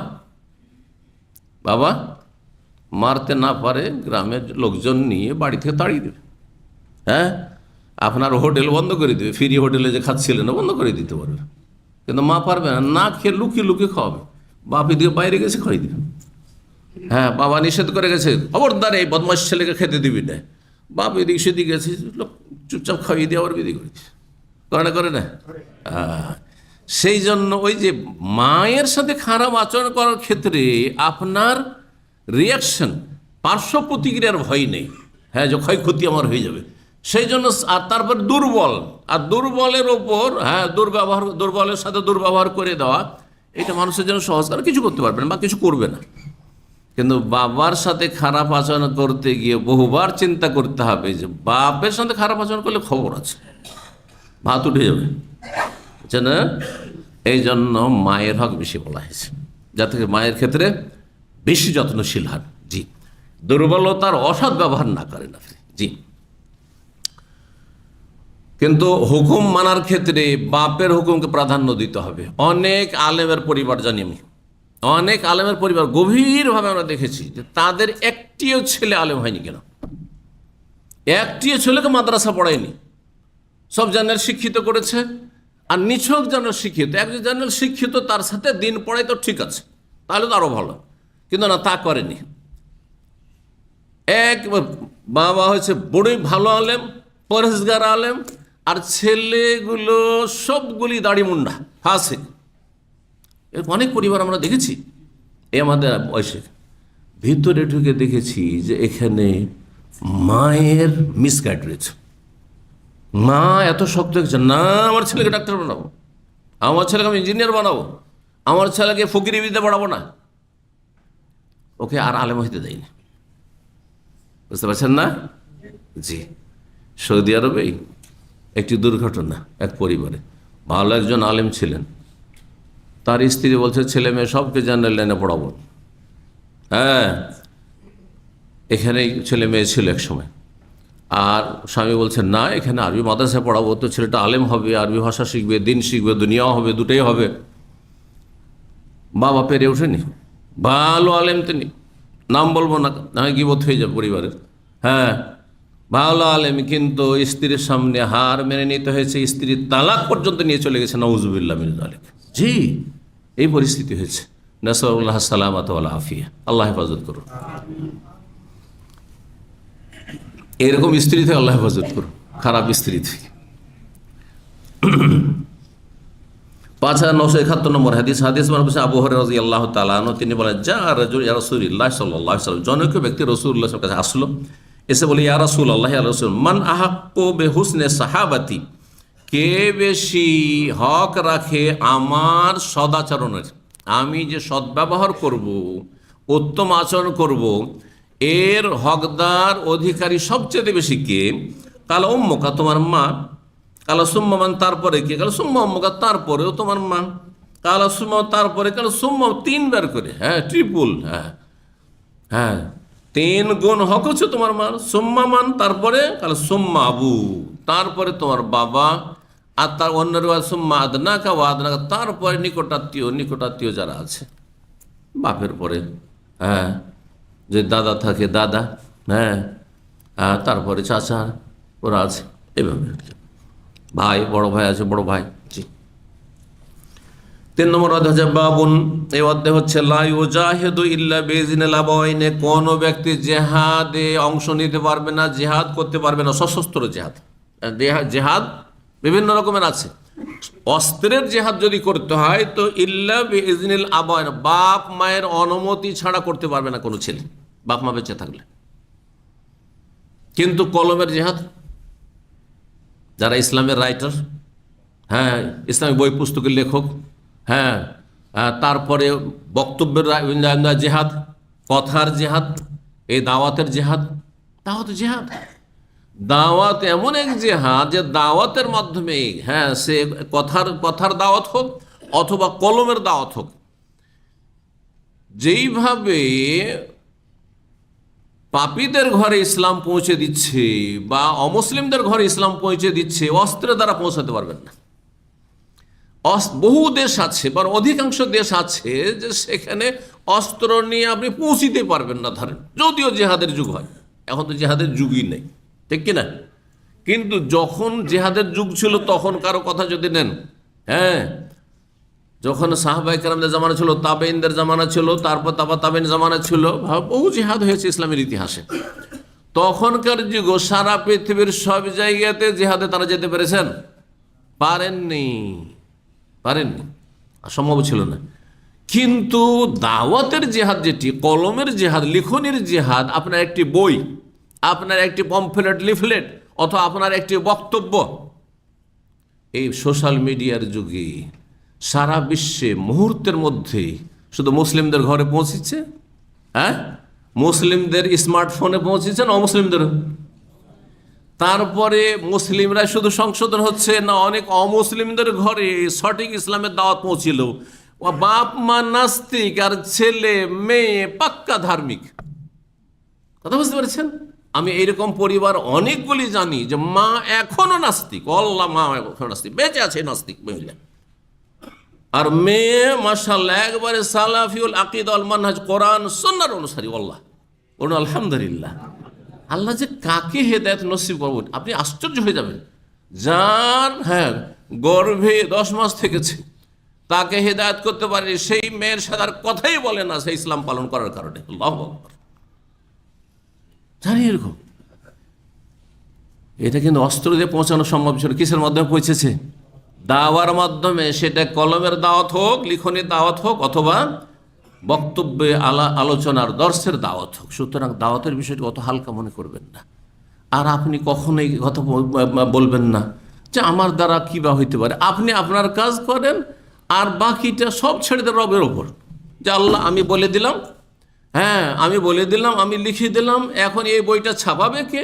মারতে না পারে, গ্রামের লোকজন নিয়ে বাড়ি থেকে তাড়িয়ে দেবে, হ্যাঁ, আপনার হোটেল বন্ধ করে দেবে, ফ্রি হোটেলে যে খাচ্ছিলেন না বন্ধ করে দিতে পারবে, কিন্তু মা পারবে না, না খেয়ে লুকিয়ে লুকিয়ে খাওয়াবে। বাপ এদিকে বাইরে গেছে, খাইয়ে দিবে, হ্যাঁ, বাবা নিষেধ করে গেছে, খবরদার এই বদমাশ ছেলেকে খেতে দিবি না, বাপ এদিকে সেদিকে গেছে, চুপচাপ খাইয়ে দিয়ে আবার বিধি করে দিচ্ছে, করে না? সেই জন্য ওই যে মায়ের সাথে খারাপ আচরণ করার ক্ষেত্রে আপনার রিয়াকশন, পার্শ্ব প্রতিক্রিয়ার ভয় নেই, হ্যাঁ, যে ক্ষয়ক্ষতি আমার হয়ে যাবে, সেই জন্য আর তারপর দুর্বল, আর দুর্বলের ওপর দুর্বলের সাথে দুর্ব্যবহার করে দেওয়া, এটা মানুষের জন্য সহজ, কারণ কিছু করতে পারবে না বা কিছু করবে না। কিন্তু বাবার সাথে খারাপ আচরণ করতে গিয়ে বহুবার চিন্তা করতে হবে যে বাপের সাথে খারাপ আচরণ করলে খবর আছে, ভাত উঠে যাবে, বুঝছে না? এই জন্য মায়ের হক বেশি বলা হয়েছে, যাতে মায়ের ক্ষেত্রে বেশি যত্নশীল হন। জি, দুর্বলতার অসৎ ব্যবহার না করেন আপনি। জি, কিন্তু হুকুম মানার ক্ষেত্রে বাপের হুকুমকে প্রাধান্য দিতে হবে। অনেক আলেমের পরিবার জানি আমি, অনেক আলেমের পরিবার গভীরভাবে আমরা দেখেছি যে তাদের একটিও ছেলে আলেম হয়নি। কেন? একটিও ছেলেকে মাদ্রাসা পড়ায়নি। সব জেনারেল শিক্ষিত করেছে, আর নিছক জেনারেল শিক্ষিত, একজন জেনারেল শিক্ষিত তার সাথে দিন পড়াই তো ঠিক আছে, তাহলে তো আরো ভালো, কিন্তু না, তা করেনি। এক বাবা হয়েছে বড়ই ভালো আলেম, পরহেজগার আলেম, আর ছেলেগুলো সবগুলি দাড়ি মুন্ডা ফাসিক। অনেক পরিবার আমরা দেখেছি এই আমাদের বয়সে। ভিতরে ঢুকে দেখেছি যে এখানে মায়ের মিসগাইড রয়েছে। মা এত শক্ত হয়েছে, না আমার ছেলেকে ডাক্তার বানাবো, আমার ছেলেকে আমি ইঞ্জিনিয়ার বানাবো, আমার ছেলেকে ফকিরি বিদ্যা পড়াবো না, ওকে আর আলেম হইতে দেয়নি। বুঝতে পারছেন না? জি, সৌদি আরবেই একটি দুর্ঘটনা। এক পরিবারে ভালো একজন আলেম ছিলেন, তার স্ত্রী বলছে ছেলে মেয়ে সবকে জেনারেল লাইনে পড়াবো। হ্যাঁ, এখানেই ছেলে মেয়ে ছিল এক সময়, আর স্বামী বলছেন না, এখানে আরবি মাদ্রাসায় পড়াবো, তো ছেলেটা আলেম হবে, আরবি ভাষা শিখবে, দিন শিখবে, দুনিয়াও হবে, দুটোই হবে। বাবা পেরে ওঠেনি, ভালো আলেম তিনি, নাম বলবো না, না গিবত হয়ে যাবে পরিবারের। হ্যাঁ, ভালো আলেম, কিন্তু স্ত্রীর সামনে হার মেনে নিতে হয়েছে, স্ত্রীর তালাক পর্যন্ত নিয়ে চলে গেছে, নাউজুবিল্লাহ মিন যালিক। জি, এই পরিস্থিতি হয়েছে। নাসাল্লাহ সালামাত ওয়াল আফিয়া, আল্লাহ হেফাজত করুন। এরকম স্ত্রী থেকে আল্লাহ হেফাজত করুন, খারাপ স্ত্রী থেকে। 5971 নম্বর হাদিস আবু হুরায়রা রাদিয়াল্লাহু তাআলা আনহু, তিনি বলেন, যা রাজুল ইয়া রাসূলুল্লাহ সাল্লাল্লাহু আলাইহি ওয়াসাল্লাম, জনৈক ব্যক্তি রাসূলুল্লাহর কাছে আসলো, এসে বলে, ইয়া রাসূলুল্লাহ, ইয়া রাসূল, মান আহাক্কু বিহুসনি সাহাবাতি, কে বেশি হক রাখে আমার সদাচরণের, আমি যে সদ্ব্যবহার করব, উত্তম আচরণ করব, এর হকদার অধিকারী সবচেয়ে বেশি কে? কাল উম্মুকা, তোমার মা। কালা সুম্মান, তারপরে কে? কাল সুম্মা উম্মুকা, তারপরেও তোমার মা। কালা সুম্মা, তারপরে কাল সুম্মা, 3 বার করে, হ্যাঁ, ট্রিপল, হ্যাঁ হ্যাঁ, 3 গুণ হক হচ্ছে তোমার মা। সুম্মা মান, তারপরে কাল সুম্মা আবু, তারপরে তোমার বাবা, আর তার অন্যের সুম্মা আদনাকা ওয়া আদনাকা, তারপরে নিকটাত্মীয় যারা আছে বাপের পরে, হ্যাঁ, যে দাদা থাকে দাদা, হ্যাঁ, তারপরে চাচা, ওরা আছে, এইভাবে ভাই, বড় ভাই আছে, বড় ভাই। জি, 3 নম্বর অধ্যায় বাবুন, এই অধ্যায় হচ্ছে লা ইউজাহিদু ইল্লা বিইজনিল আবাওয়াইনে, কোন ব্যক্তি জিহাদে অংশ নিতে পারবে না, জিহাদ করতে পারবে না, সশস্ত্র জিহাদ। জিহাদ বিভিন্ন রকমের আছে। অস্ত্রের জিহাদ যদি করতে হয় তো ইল্লা বিইজনিল আবাওয়াইন, বাপ মায়ের অনুমতি ছাড়া করতে পারবে না কোনো ছেলে, বাপ মা বেঁচে থাকলে। কিন্তু কলমের জিহাদ, যারা ইসলামের রাইটার, হ্যাঁ, ইসলামিক বই পুস্তকের লেখক, হ্যাঁ, তারপরে বক্তব্যের জেহাদ, কথার জেহাদ, এই দাওয়াতের জেহাদ, দাওয়াত জেহাদ, দাওয়াত এমন এক জেহাদ যে দাওয়াতের মাধ্যমে, হ্যাঁ, সে কথার দাওয়াত হোক অথবা কলমের দাওয়াত হোক, যেইভাবে পাপীদের ঘরে ইসলাম পৌঁছে দিচ্ছে বা অমুসলিমদের ঘরে ইসলাম পৌঁছে দিচ্ছে, অস্ত্রের দ্বারা পৌঁছাতে পারবেন না। বহু দেশ আছে বা অধিকাংশ দেশ আছে যে সেখানে অস্ত্র নিয়ে আপনি পৌঁছিতে পারবেন না, ধরেন, যদিও জেহাদের যুগ হয়। এখন তো জেহাদের যুগই নেই, ঠিক কিনা? কিন্তু যখন জেহাদের যুগ ছিল তখন কারো কথা যদি নেন, হ্যাঁ, যখন সাহাবায়ে কেরামদের জামানা ছিল, তাবেঈনদের জামানা ছিল, তারপর তাবেঈন জামানা ছিল, বহু জিহাদ হয়েছে ইসলামের ইতিহাসে। তখনকার যুগ সারা পৃথিবীর সব জায়গাতে জিহাদে তারা যেতে পেরেছেন? পারেননি, সম্ভব ছিল না। কিন্তু দাওয়াতের জিহাদ, যেটি কলমের জিহাদ, লিখনের জিহাদ, আপনার একটি বই, আপনার একটি পম্ফলেট, লিফলেট অথবা আপনার একটি বক্তব্য এই সোশ্যাল মিডিয়ার যুগে সারা বিশ্বে মুহূর্তের মধ্যেই শুধু মুসলিমদের ঘরে পৌঁছেছে, হ্যাঁ, মুসলিমদের স্মার্টফোনে পৌঁছেছে না অমুসলিমদের? তারপরে মুসলিমরা শুধু সংশোধন হচ্ছে না, অনেক অমুসলিমদের ঘরে সঠিক ইসলামের দাওয়াত পৌঁছিল। বাপ মা নাস্তিক আর ছেলে মেয়ে পাক্কা ধার্মিক। কথা বুঝতে পেরেছেন? আমি এইরকম পরিবার অনেকগুলি জানি যে মা এখনো নাস্তিক, আল্লাহ মা এখনো নাস্তিক, বেঁচে আছে নাস্তিক মহিলা, আর মেয়ে মাশাআল্লাহ একবারে সালাফিউল আকীদা ওয়াল মানহাজ, কোরআন সুন্নাহর অনুসারী। আল্লাহ বলুন আলহামদুলিল্লাহ। আল্লাহ যে কাকে হেদায়েত নসিব করবেন আপনি আশ্চর্য হয়ে যাবেন। যার গর্ভে 10 মাস থেকেছে তাকে হেদায়েত করতে পারে, সেই মেয়ের সাথে আর কথাই বলে না সেই ইসলাম পালন করার কারণে। আল্লাহু আকবার। জানি এরকম। এটা কিন্তু অস্ত্র দিয়ে পৌঁছানো সম্ভব ছিল, কিসের মাধ্যমে পৌঁছেছে? দাওয়ার মাধ্যমে। সেটা কলমের দাওয়াত হোক, লিখনের দাওয়াত হোক, অথবা বক্তব্যে আলোচনার দর্শের দাওয়াত হোক। সুতরাং দাওয়াতের বিষয়টি অত হালকা মনে করবেন না। আর আপনি কখনোই কথা বলবেন না যে আমার দ্বারা কী বা হইতে পারে। আপনি আপনার কাজ করেন আর বাকিটা সব ছেড়ে দেন রবের ওপর, যে আল্লাহ আমি বলে দিলাম, আমি বলে দিলাম, আমি লিখে দিলাম, এখন এই বইটা ছাপাবে কে,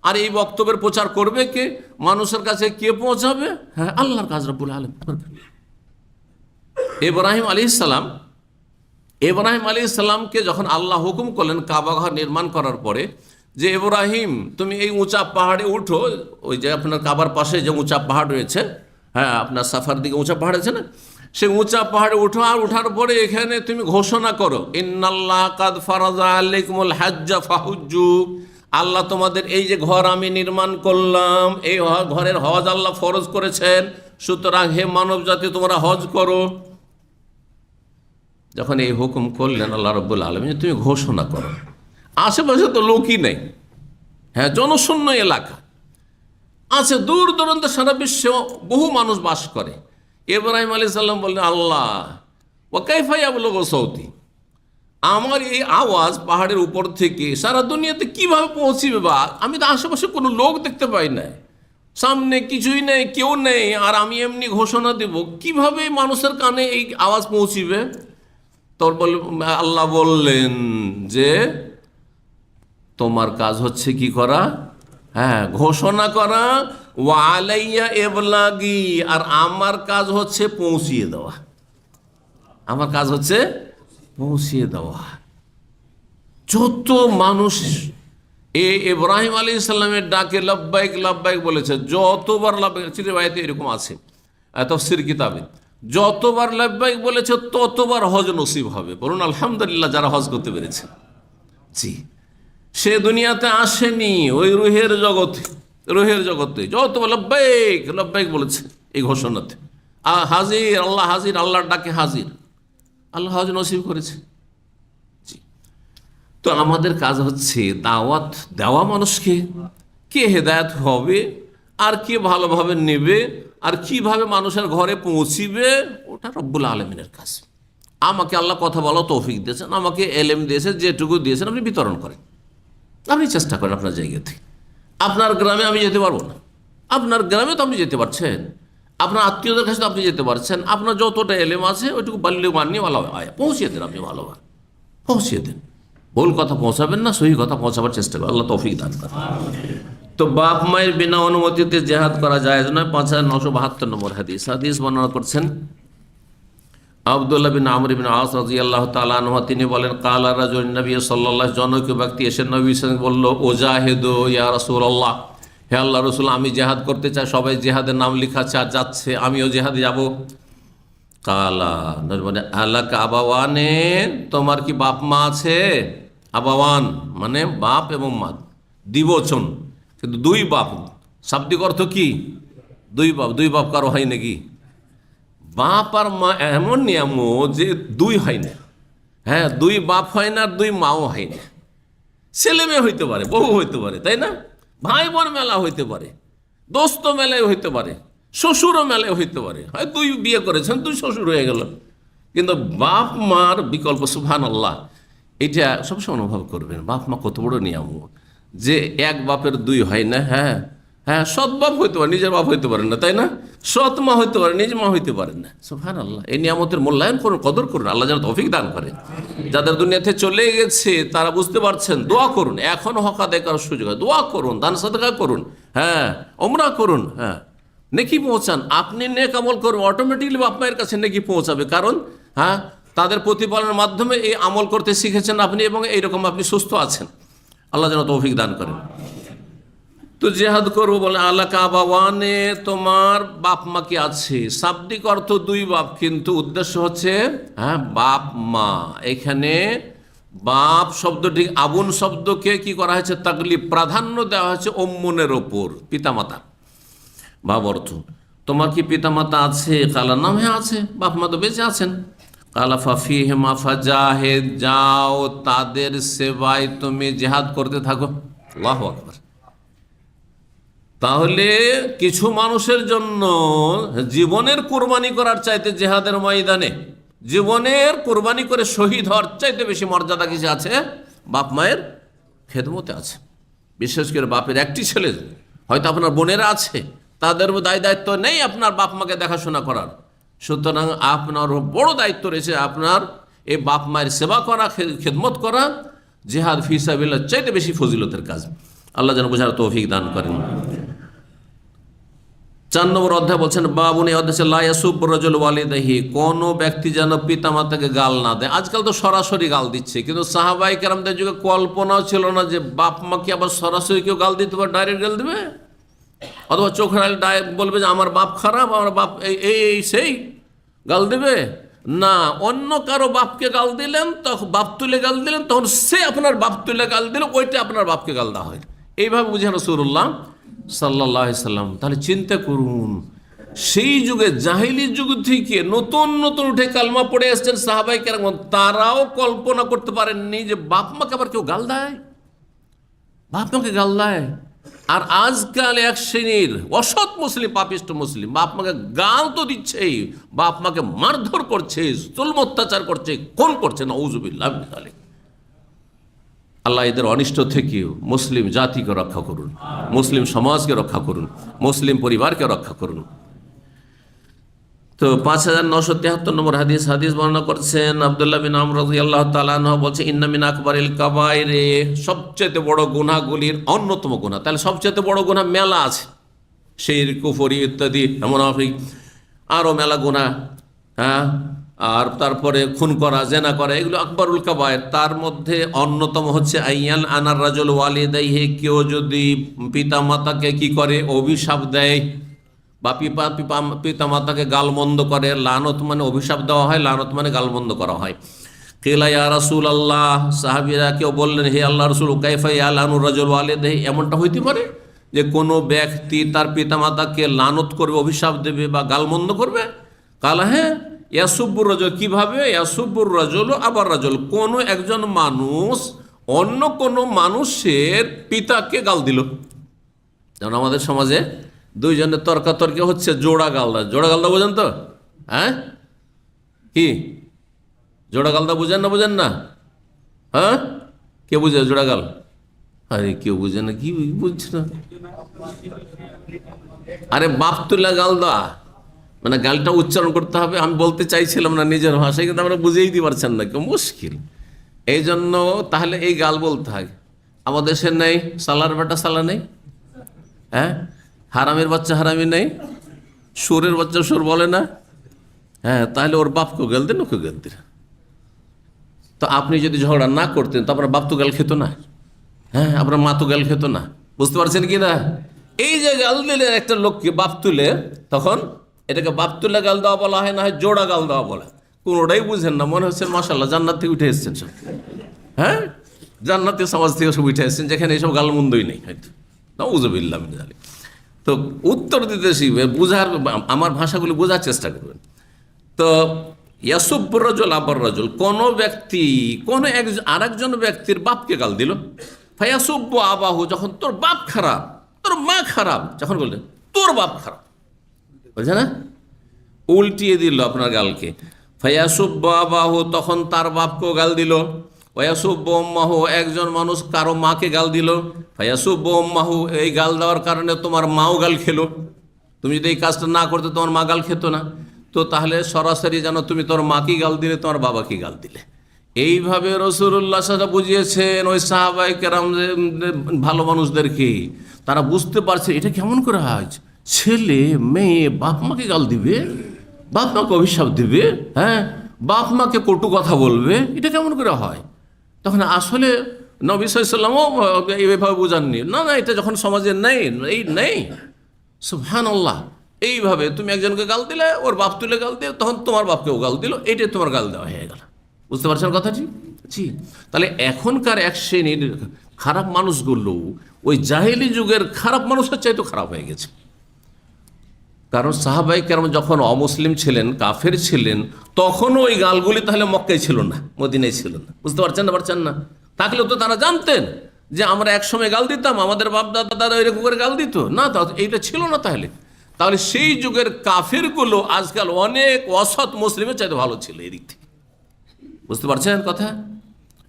আর এই বক্তব্যের প্রচার করবে কে, মানুষের কাছে কে পৌঁছাবে? আল্লাহর কাজ রব্বুল আলামিন করবে। ইব্রাহিম আলাইহিসসালামকে যখন আল্লাহ হুকুম করলেন কাবা ঘর নির্মাণ করার পরে, যে ইব্রাহিম তুমি এই উঁচা পাহাড়ে উঠো, ওই যে আপনার কাবার পাশে যে উঁচা পাহাড় রয়েছে, আপনার সাফার দিকে উঁচা পাহাড় আছে না, সে উঁচা পাহাড়ে উঠো, আর উঠার পরে এখানে তুমি ঘোষণা করো ইন্নাল্লাহ কাদ ফারাজা আলাইকুমুল হাজ্জা ফাহুজ্জু, আল্লাহ তোমাদের এই যে ঘর আমি নির্মাণ করলাম, এই ঘরের হজ আল্লাহ ফরজ করেছেন, সুতরাং হে মানব জাতি তোমরা হজ করো। যখন এই হুকুম করলেন আল্লাহ রাব্বুল আলামিন, তুমি ঘোষণা করো। আশেপাশে তো লোকই নেই, জনশূন্য এলাকা আছে, দূর দূরান্তে সারা বিশ্বে বহু মানুষ বাস করে। ইব্রাহিম আলাইহিস সালাম বললেন আল্লাহ ওয়া কাইফা ইয়াবলুগু সাউতি, আমার এই আওয়াজ পাহাড়ের উপর থেকে সারা দুনিয়াতে কিভাবে পৌঁছিবে? বা আমি তো আশেপাশে কোনো লোক দেখতে পাই না, সামনে কিছুই নেই, কেউ নেই, আর আমি এমনি ঘোষণা দেব, কিভাবে মানুষের কানে এই আওয়াজ পৌঁছিবে? তোর আল্লাহ বললেন যে তোমার কাজ হচ্ছে কি করা? ঘোষণা করা। ওয়া আলাইয়া ইবলাগি, আর আমার কাজ হচ্ছে পৌঁছিয়ে দেওয়া। আমার কাজ হচ্ছে পৌঁছিয়ে দেওয়া। যত মানুষ ইব্রাহিম আলাইহিস সালামের ডাকে লব্বাইক লব্বাইক বলেছে, যতবার লব্বাইক, চিরিবাইতে এরকম আছে তাফসীর কিতাবে, যতবার লব্বাইক বলেছে ততবার হজ নসিব হবে। বলুন আলহামদুলিল্লাহ যারা হজ করতে পেরেছে। জি, সে দুনিয়াতে আসেনি, ওই রুহের জগতে যতবার লব্বাইক লব্বাইক বলেছে এই ঘোষণাতে, হাজির আল্লাহ, হাজির আল্লাহর ডাকে হাজির, আল্লাহ হজ নসিব করেছে। জি, তো আমাদের কাজ হচ্ছে দাওয়াত দেওয়া মানুষকে, কে হেদায়েত হবে আর কে ভালোভাবে নেবে আর কিভাবে মানুষের ঘরে পৌঁছিবে, ওটা রব্বুল আলামিনের কাজ। আমাকে আল্লাহ কথা বলা তৌফিক দিয়েছেন, আমাকে এলেম দিয়েছেন, যেটুকু দিয়েছেন আপনি বিতরণ করেন, আপনি চেষ্টা করেন আপনার জায়গা থেকে। আপনার গ্রামে আমি যেতে পারবো না, আপনার গ্রামে তো আপনি যেতে পারছেন, আপনার আত্মীয়দের কাছে তো আপনি যেতে পারছেন, আপনার যতটা এলেম আছে ওইটুকু বাল্য মানিয়ে ভালো পৌঁছিয়ে দেন, আপনি ভালোভাবে পৌঁছিয়ে দেন। ভুল কথা পৌঁছাবেন না, সহি কথা পৌঁছাবার চেষ্টা করেন, আল্লাহ তৌফিক দান করেন। তো বাপ মায়ের বিনা অনুমতিতে জেহাদ করা জায়েজ নয়। 5972 নম্বর হাদিস বর্ণনা করছেন আব্দুল্লাহ বিন আমর বিন আস রাদিয়াল্লাহু তাআলা আনহু, তিনি বলেন কালা রাজুল নবী সাল্লাল্লাহু, জনৈক ব্যক্তি এসে নবীর সঙ্গে বলল ওজাহিদু ইয়া রাসূলুল্লাহ, হে আল্লাহ রাসূল আমি জেহাদ করতে চাই, সবাই জেহাদের নাম লিখাচ্ছে আর যাচ্ছে, আমিও জেহাদে যাব। কালা মানে আলাকা আবাওয়ানে, তোমার কি বাপ মা আছে? আবাওয়ান মানে বাপ এবং মা, দ্বিবচন, কিন্তু দুই বাপ। শাব্দিক অর্থ কি? দুই বাপ। দুই বাপ কারো হয় নাকি? বাপ আর মা এমন নিয়ম যে দুই হয় না, দুই বাপ হয় না আর দুই মাও হয় না। ছেলে মেয়ে হইতে পারে, বহু হইতে পারে, তাই না? ভাই বোন মেলা হইতে পারে, দোস্ত মেলায় হইতে পারে, শ্বশুরও মেলায় হইতে পারে, হয় দুই বিয়ে করেছেন, দুই শ্বশুর হয়ে গেল। কিন্তু বাপ মার বিকল্প সুবহানাল্লাহ, এটা সবসময় অনুভব করবেন। বাপ মা কত বড় নিয়ামত, যে এক বাপের দুই হয় না। হ্যাঁ হ্যাঁ, সৎ বাপ হইতে পারে, নিজের বাপ হইতে পারেন না, তাই না? সৎ মা হইতে পারে, নিজ মা হইতে পারেন না। সুবহানাল্লাহ। এই নিয়ামতের মূল্যায়ন করুন, কদর করুন, আল্লাহ যেন তৌফিক দান করে। যাদের দুনিয়াতে চলে গেছে তারা বুঝতে পারছেন, দোয়া করুন, এখন হক আদায় করার সুযোগ হয়, দোয়া করুন, দান সাদকা করুন, হ্যাঁ ওমরা করুন, হ্যাঁ নেকি পৌঁছান। আপনি নেক আমল করুন, অটোমেটিকলি বাপ মায়ের কাছে নেকি পৌঁছাবে। কারণ হ্যাঁ, তাদের প্রতিপালনের মাধ্যমে এই আমল করতে শিখেছেন আপনি, এবং এইরকম আপনি সুস্থ আছেন। আল্লাহ যেন তৌফিক দান করেন। তো জেহাদ করবো বলে, আল্লাহ কাবাওয়ানে, তোমার বাপ মা কি আছে? শাব্দিক অর্থ দুই বাপ, কিন্তু উদ্দেশ্য হচ্ছে হ্যাঁ বাপ মা। এখানে বাপ শব্দটি, আবুন শব্দকে কি করা হয়েছে? তাকলিব, প্রাধান্য দেওয়া হয়েছে অম্মনের ওপর, পিতামাতা। ভাব অর্থ, তোমার কি পিতামাতা আছে? কালা নাম, হ্যাঁ আছে, বাপ মা তো বেঁচে আছেন। কালা ফাফিহিমা ফাজাহিদ, যাও তাদের সেবায় তুমি জেহাদ করতে থাকো। আল্লাহু আকবার। তাহলে কিছু মানুষের জন্য জীবনের কোরবানি করার চাইতে জেহাদের ময়দানে জীবনের কোরবানি করে শহীদ হওয়ার চাইতে বেশি মর্যাদা কিছু আছে? বাপ মায়ের খেদমতে আছে। বিশেষ করে বাপের একটি ছেলে, হয়তো আপনার বোনেরা আছে, তাদের দায়িত্ব নেই আপনার বাপ মাকে দেখাশোনা করার। সুতরাং আপনার বড় দায়িত্ব রয়েছে আপনার এই বাপ মায়ের সেবা করা, খেদমত করা। জিহাদ ফি সাবিলিল্লাহ চাইতে বেশি ফজিলতের কাজ। আল্লাহ যেন বোঝার তৌফিক দান করেন। 4 নম্বর অধ্যায় বলছেন, বাবুন, এই অধ্যায় লা ইয়াসুব্বুর রাজুলু ওয়ালিদাইহি, কোন ব্যক্তি যেন পিতামাতাকে গাল না দেয়। আজকাল তো সরাসরি গাল দিচ্ছে, কিন্তু সাহাবায়ে কেরামদের যুগে কল্পনাও ছিল না যে বাপ মাকে আবার সরাসরি কেউ গাল দিতে পারে, ডাইরেক্ট গাল দিবে, অথবা চোখের আড়ালে ডাইরেক্ট বলবে যে আমার বাপ খারাপ, আমার বাপ এই সেই গাল দেবে না। অন্য কারো বাপকে গাল দিলেন, তখন বাপ তুলে গাল দিলেন, তখন সে আপনার বাপ তুলে গাল দিল, ওইটা আপনার বাপকে গাল দেওয়া হয়। এইভাবে বুঝে রাসূলুল্লাহ সাল্লাল্লাহু আলাইহি সাল্লাম। তাহলে চিন্তা করুন, সেই যুগে, জাহিলি যুগ থেকে নতুন নতুন উঠে কালমা পড়ে এসছেন সাহাবায়ে কেরাম, তারাও কল্পনা করতে পারেননি যে বাপ মাকে আবার কেউ গাল দেয়, বাপ মাকে গাল দেয়। আর আজকাল এক শ্রেণীর অসৎ মুসলিম, পাপিষ্ট মুসলিম, বাপ মাকে গাল তো দিচ্ছেই, বাপ মাকে মারধর করছে, জুলম অত্যাচার করছে, খুন করছে, নাউযুবিল্লাহ মিন যালিক। আল্লাহ এদের অনিষ্ট থেকেও মুসলিম জাতিকে রক্ষা করুন, মুসলিম সমাজকে রক্ষা করুন, মুসলিম পরিবারকে রক্ষা করুন। তো 5973 নম্বর হাদিস বর্ণনা করছেন আব্দুল্লাহ বিন আমর রাদিয়াল্লাহু তাআলা আনহু, বলছে ইন্না মিন আকবারিল কাবাইরে, সবচেয়ে বড় গুনাহগুলির অন্যতম গুনাহ। তাহলে সবচেয়ে বড় গুনাহ মেলা আছে, শিরক, কুফরি ইত্যাদি, মুনাফিক, আরও মেলা গুনাহ। হ্যাঁ, আর তারপরে খুন করা, জেনা করা, এগুলো আকবরুল কাবায়ের। তার মধ্যে অন্যতম হচ্ছে আইয়ান আনার রাজুল ওয়ালিদাইহি, কেউ যদি পিতামাতাকে কি করে? অভিশাপ দেয়, বা পিতামাতাকে গালমন্দ করে। লানত মানে অভিশাপ দেওয়া হয়, লানত মানে গালমন্দ করা হয়। কিলা ইয়া রাসূলুল্লাহ, সাহাবীরা কেউ বললেন, হে আল্লাহর রাসূল, কাইফা ইয়ালানুর রাজুল ওয়ালিদাইহি, এমনটা হইতে পারে যে কোনো ব্যক্তি তার পিতামাতাকে লানত করবে, অভিশাপ দেবে বা গালমন্দ করবে? কালা, হ্যাঁ, ইয়াসুব্বুর রাজুল, কিভাবে? ইয়াসুব্বুর রাজুল আবার রাজুল, কোনো একজন মানুষ অন্য কোনো মানুষের পিতাকে গাল দিল। যেমন আমাদের সমাজে দুইজনের তর্কাতর্কি হচ্ছে, জোড়া গালদা। জোড়া গালদা বোঝেন তো? হ্যাঁ, কি জোড়া গালদা বুঝেন না? বুঝেন না? হ্যাঁ, কে বুঝে জোড়া গাল? আরে কেউ বুঝে না, কি বুঝছে না? আরে বাপ তুলা গালদা মানে গালটা উচ্চারণ করতে হবে। আমি বলতে চাইছিলাম না নিজের ভাষায়, কিন্তু আমরা বুঝেই দিতে পারছেন না, কেউ মুশকিল। এই জন্য তাহলে এই গাল বলতে হয়। আমাদের দেশে নেই, সালার বেটা সালা নেই, হ্যাঁ, হারামের বাচ্চা হারামি নেই, সুরের বাচ্চা সুর বলে না, হ্যাঁ, তাহলে ওর বাপকেও গেল দিন, ওকে গেল দিন। তো আপনি যদি ঝগড়া না করতেন তো আপনার বাপ তো গাল খেত না, হ্যাঁ, আপনার মা তো গাল খেত না। বুঝতে পারছেন কি না? এই যে গাল দিলে একটা লোককে বাপ তুলে, তখন এটাকে বাপ তুলে গাল দেওয়া বলা হয়, না হয় জোড়া গাল দেওয়া বলা। কোনোটাই বুঝেন না, মনে হচ্ছে মাশাআল্লাহ জান্নাত থেকে উঠে এসেছেন সব, হ্যাঁ, জান্নাতের সমাজ থেকে সব উঠে এসেছেন, যেখানে এইসব গালমন্দই নেই হয়তো। নাউযুবিল্লাহ মিন যালিক। তো উত্তর দিতে শিখবে, বুঝার, আমার ভাষাগুলি বোঝার চেষ্টা করবেন। তো ইয়াসুব্বুর রাজুল আবার রাজুল, কোনো ব্যক্তি কোনো আরেকজন ব্যক্তির বাপকে গাল দিল। ফায়াসুব্বু আবাহু, যখন তোর বাপ খারাপ, তোর মা খারাপ, যখন বললেন তোর বাপ খারাপ, বুঝছে না, উল্টিয়ে দিল আপনার গালকে। ফায়াসুব্বু আবাহু, তখন তার বাপকেও গাল দিল। ওয়াসুব্বু উম্মাহু, একজন মানুষ কারো মাকে গাল দিল, ফায়াসুব্বু উম্মাহু, এই গাল দেওয়ার কারণে তোমার মাও গাল খেলো। তুমি যদি এই কাজটা না করতে তোমার মা গাল খেত না। তো তাহলে সরাসরি যেন তুমি তোমার মাকে গাল দিলে, তোমার বাবাকে গাল দিলে। এইভাবে রাসূলুল্লাহ সাল্লাল্লাহু আলাইহি ওয়াসাল্লাম বুঝিয়েছেন ওই সাহাবায়ে কেরাম ভালো মানুষদেরকে। তারা বুঝতে পারছে এটা কেমন করে হয়, ছেলে মেয়ে বাপ মাকে গাল দিবে, বাপ মাকে অভিশাপ দিবে, হ্যাঁ, বাপ মাকে কটু কথা বলবে, এটা কেমন করে হয়। তখন আসলে নবী সাল্লাল্লাহু আলাইহি ওয়াসাল্লামও এইভাবে বোঝাননি, না না এটা যখন সমাজে নেই, এই নেই, সুবহানাল্লাহ। এইভাবে তুমি একজনকে গাল দিলে, ওর বাপ তুলে গাল দিয়ে, তখন তোমার বাপকেও গাল দিল, এইটাই তোমার গাল দেওয়া হয়ে গেল। বুঝতে পারছেন কথাটি? জি। তাহলে এখনকার এক শ্রেণীর খারাপ মানুষগুলো ওই জাহেলি যুগের খারাপ মানুষের চাইতে খারাপ হয়ে গেছে। কারণ সাহাবায়ে কেরাম যখন অমুসলিম ছিলেন, কাফের ছিলেন, তখনও ওই গালগুলি তাহলে মক্কায় ছিল না, মদিনায় ছিল না। বুঝতে পারছেন না? থাকলেও তো তারা জানতেন যে আমরা একসময় গাল দিতাম, আমাদের বাপ দাদারা এরকম করে গাল দিত না, এইটা ছিল না। তাহলে সেই যুগের কাফেরগুলো আজকাল অনেক অসৎ মুসলিমের চাইতে ভালো ছিল এই দিক থেকে। বুঝতে পারছেন কথা?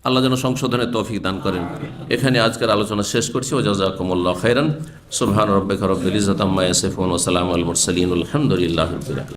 আল্লাহ যেন সংশোধনের তৌফিক দান করেন। এখানে আজকের আলোচনা শেষ করছি। ওয়া জাযাকুমুল্লাহু খাইরান। সুবহান রাব্বিকা রাব্বিল ইজ্জাতি আম্মা ইয়াসিফুন ওয়া সালামুল মুরসালিন আলহামদুলিল্লাহি রাব্বিল আলামিন।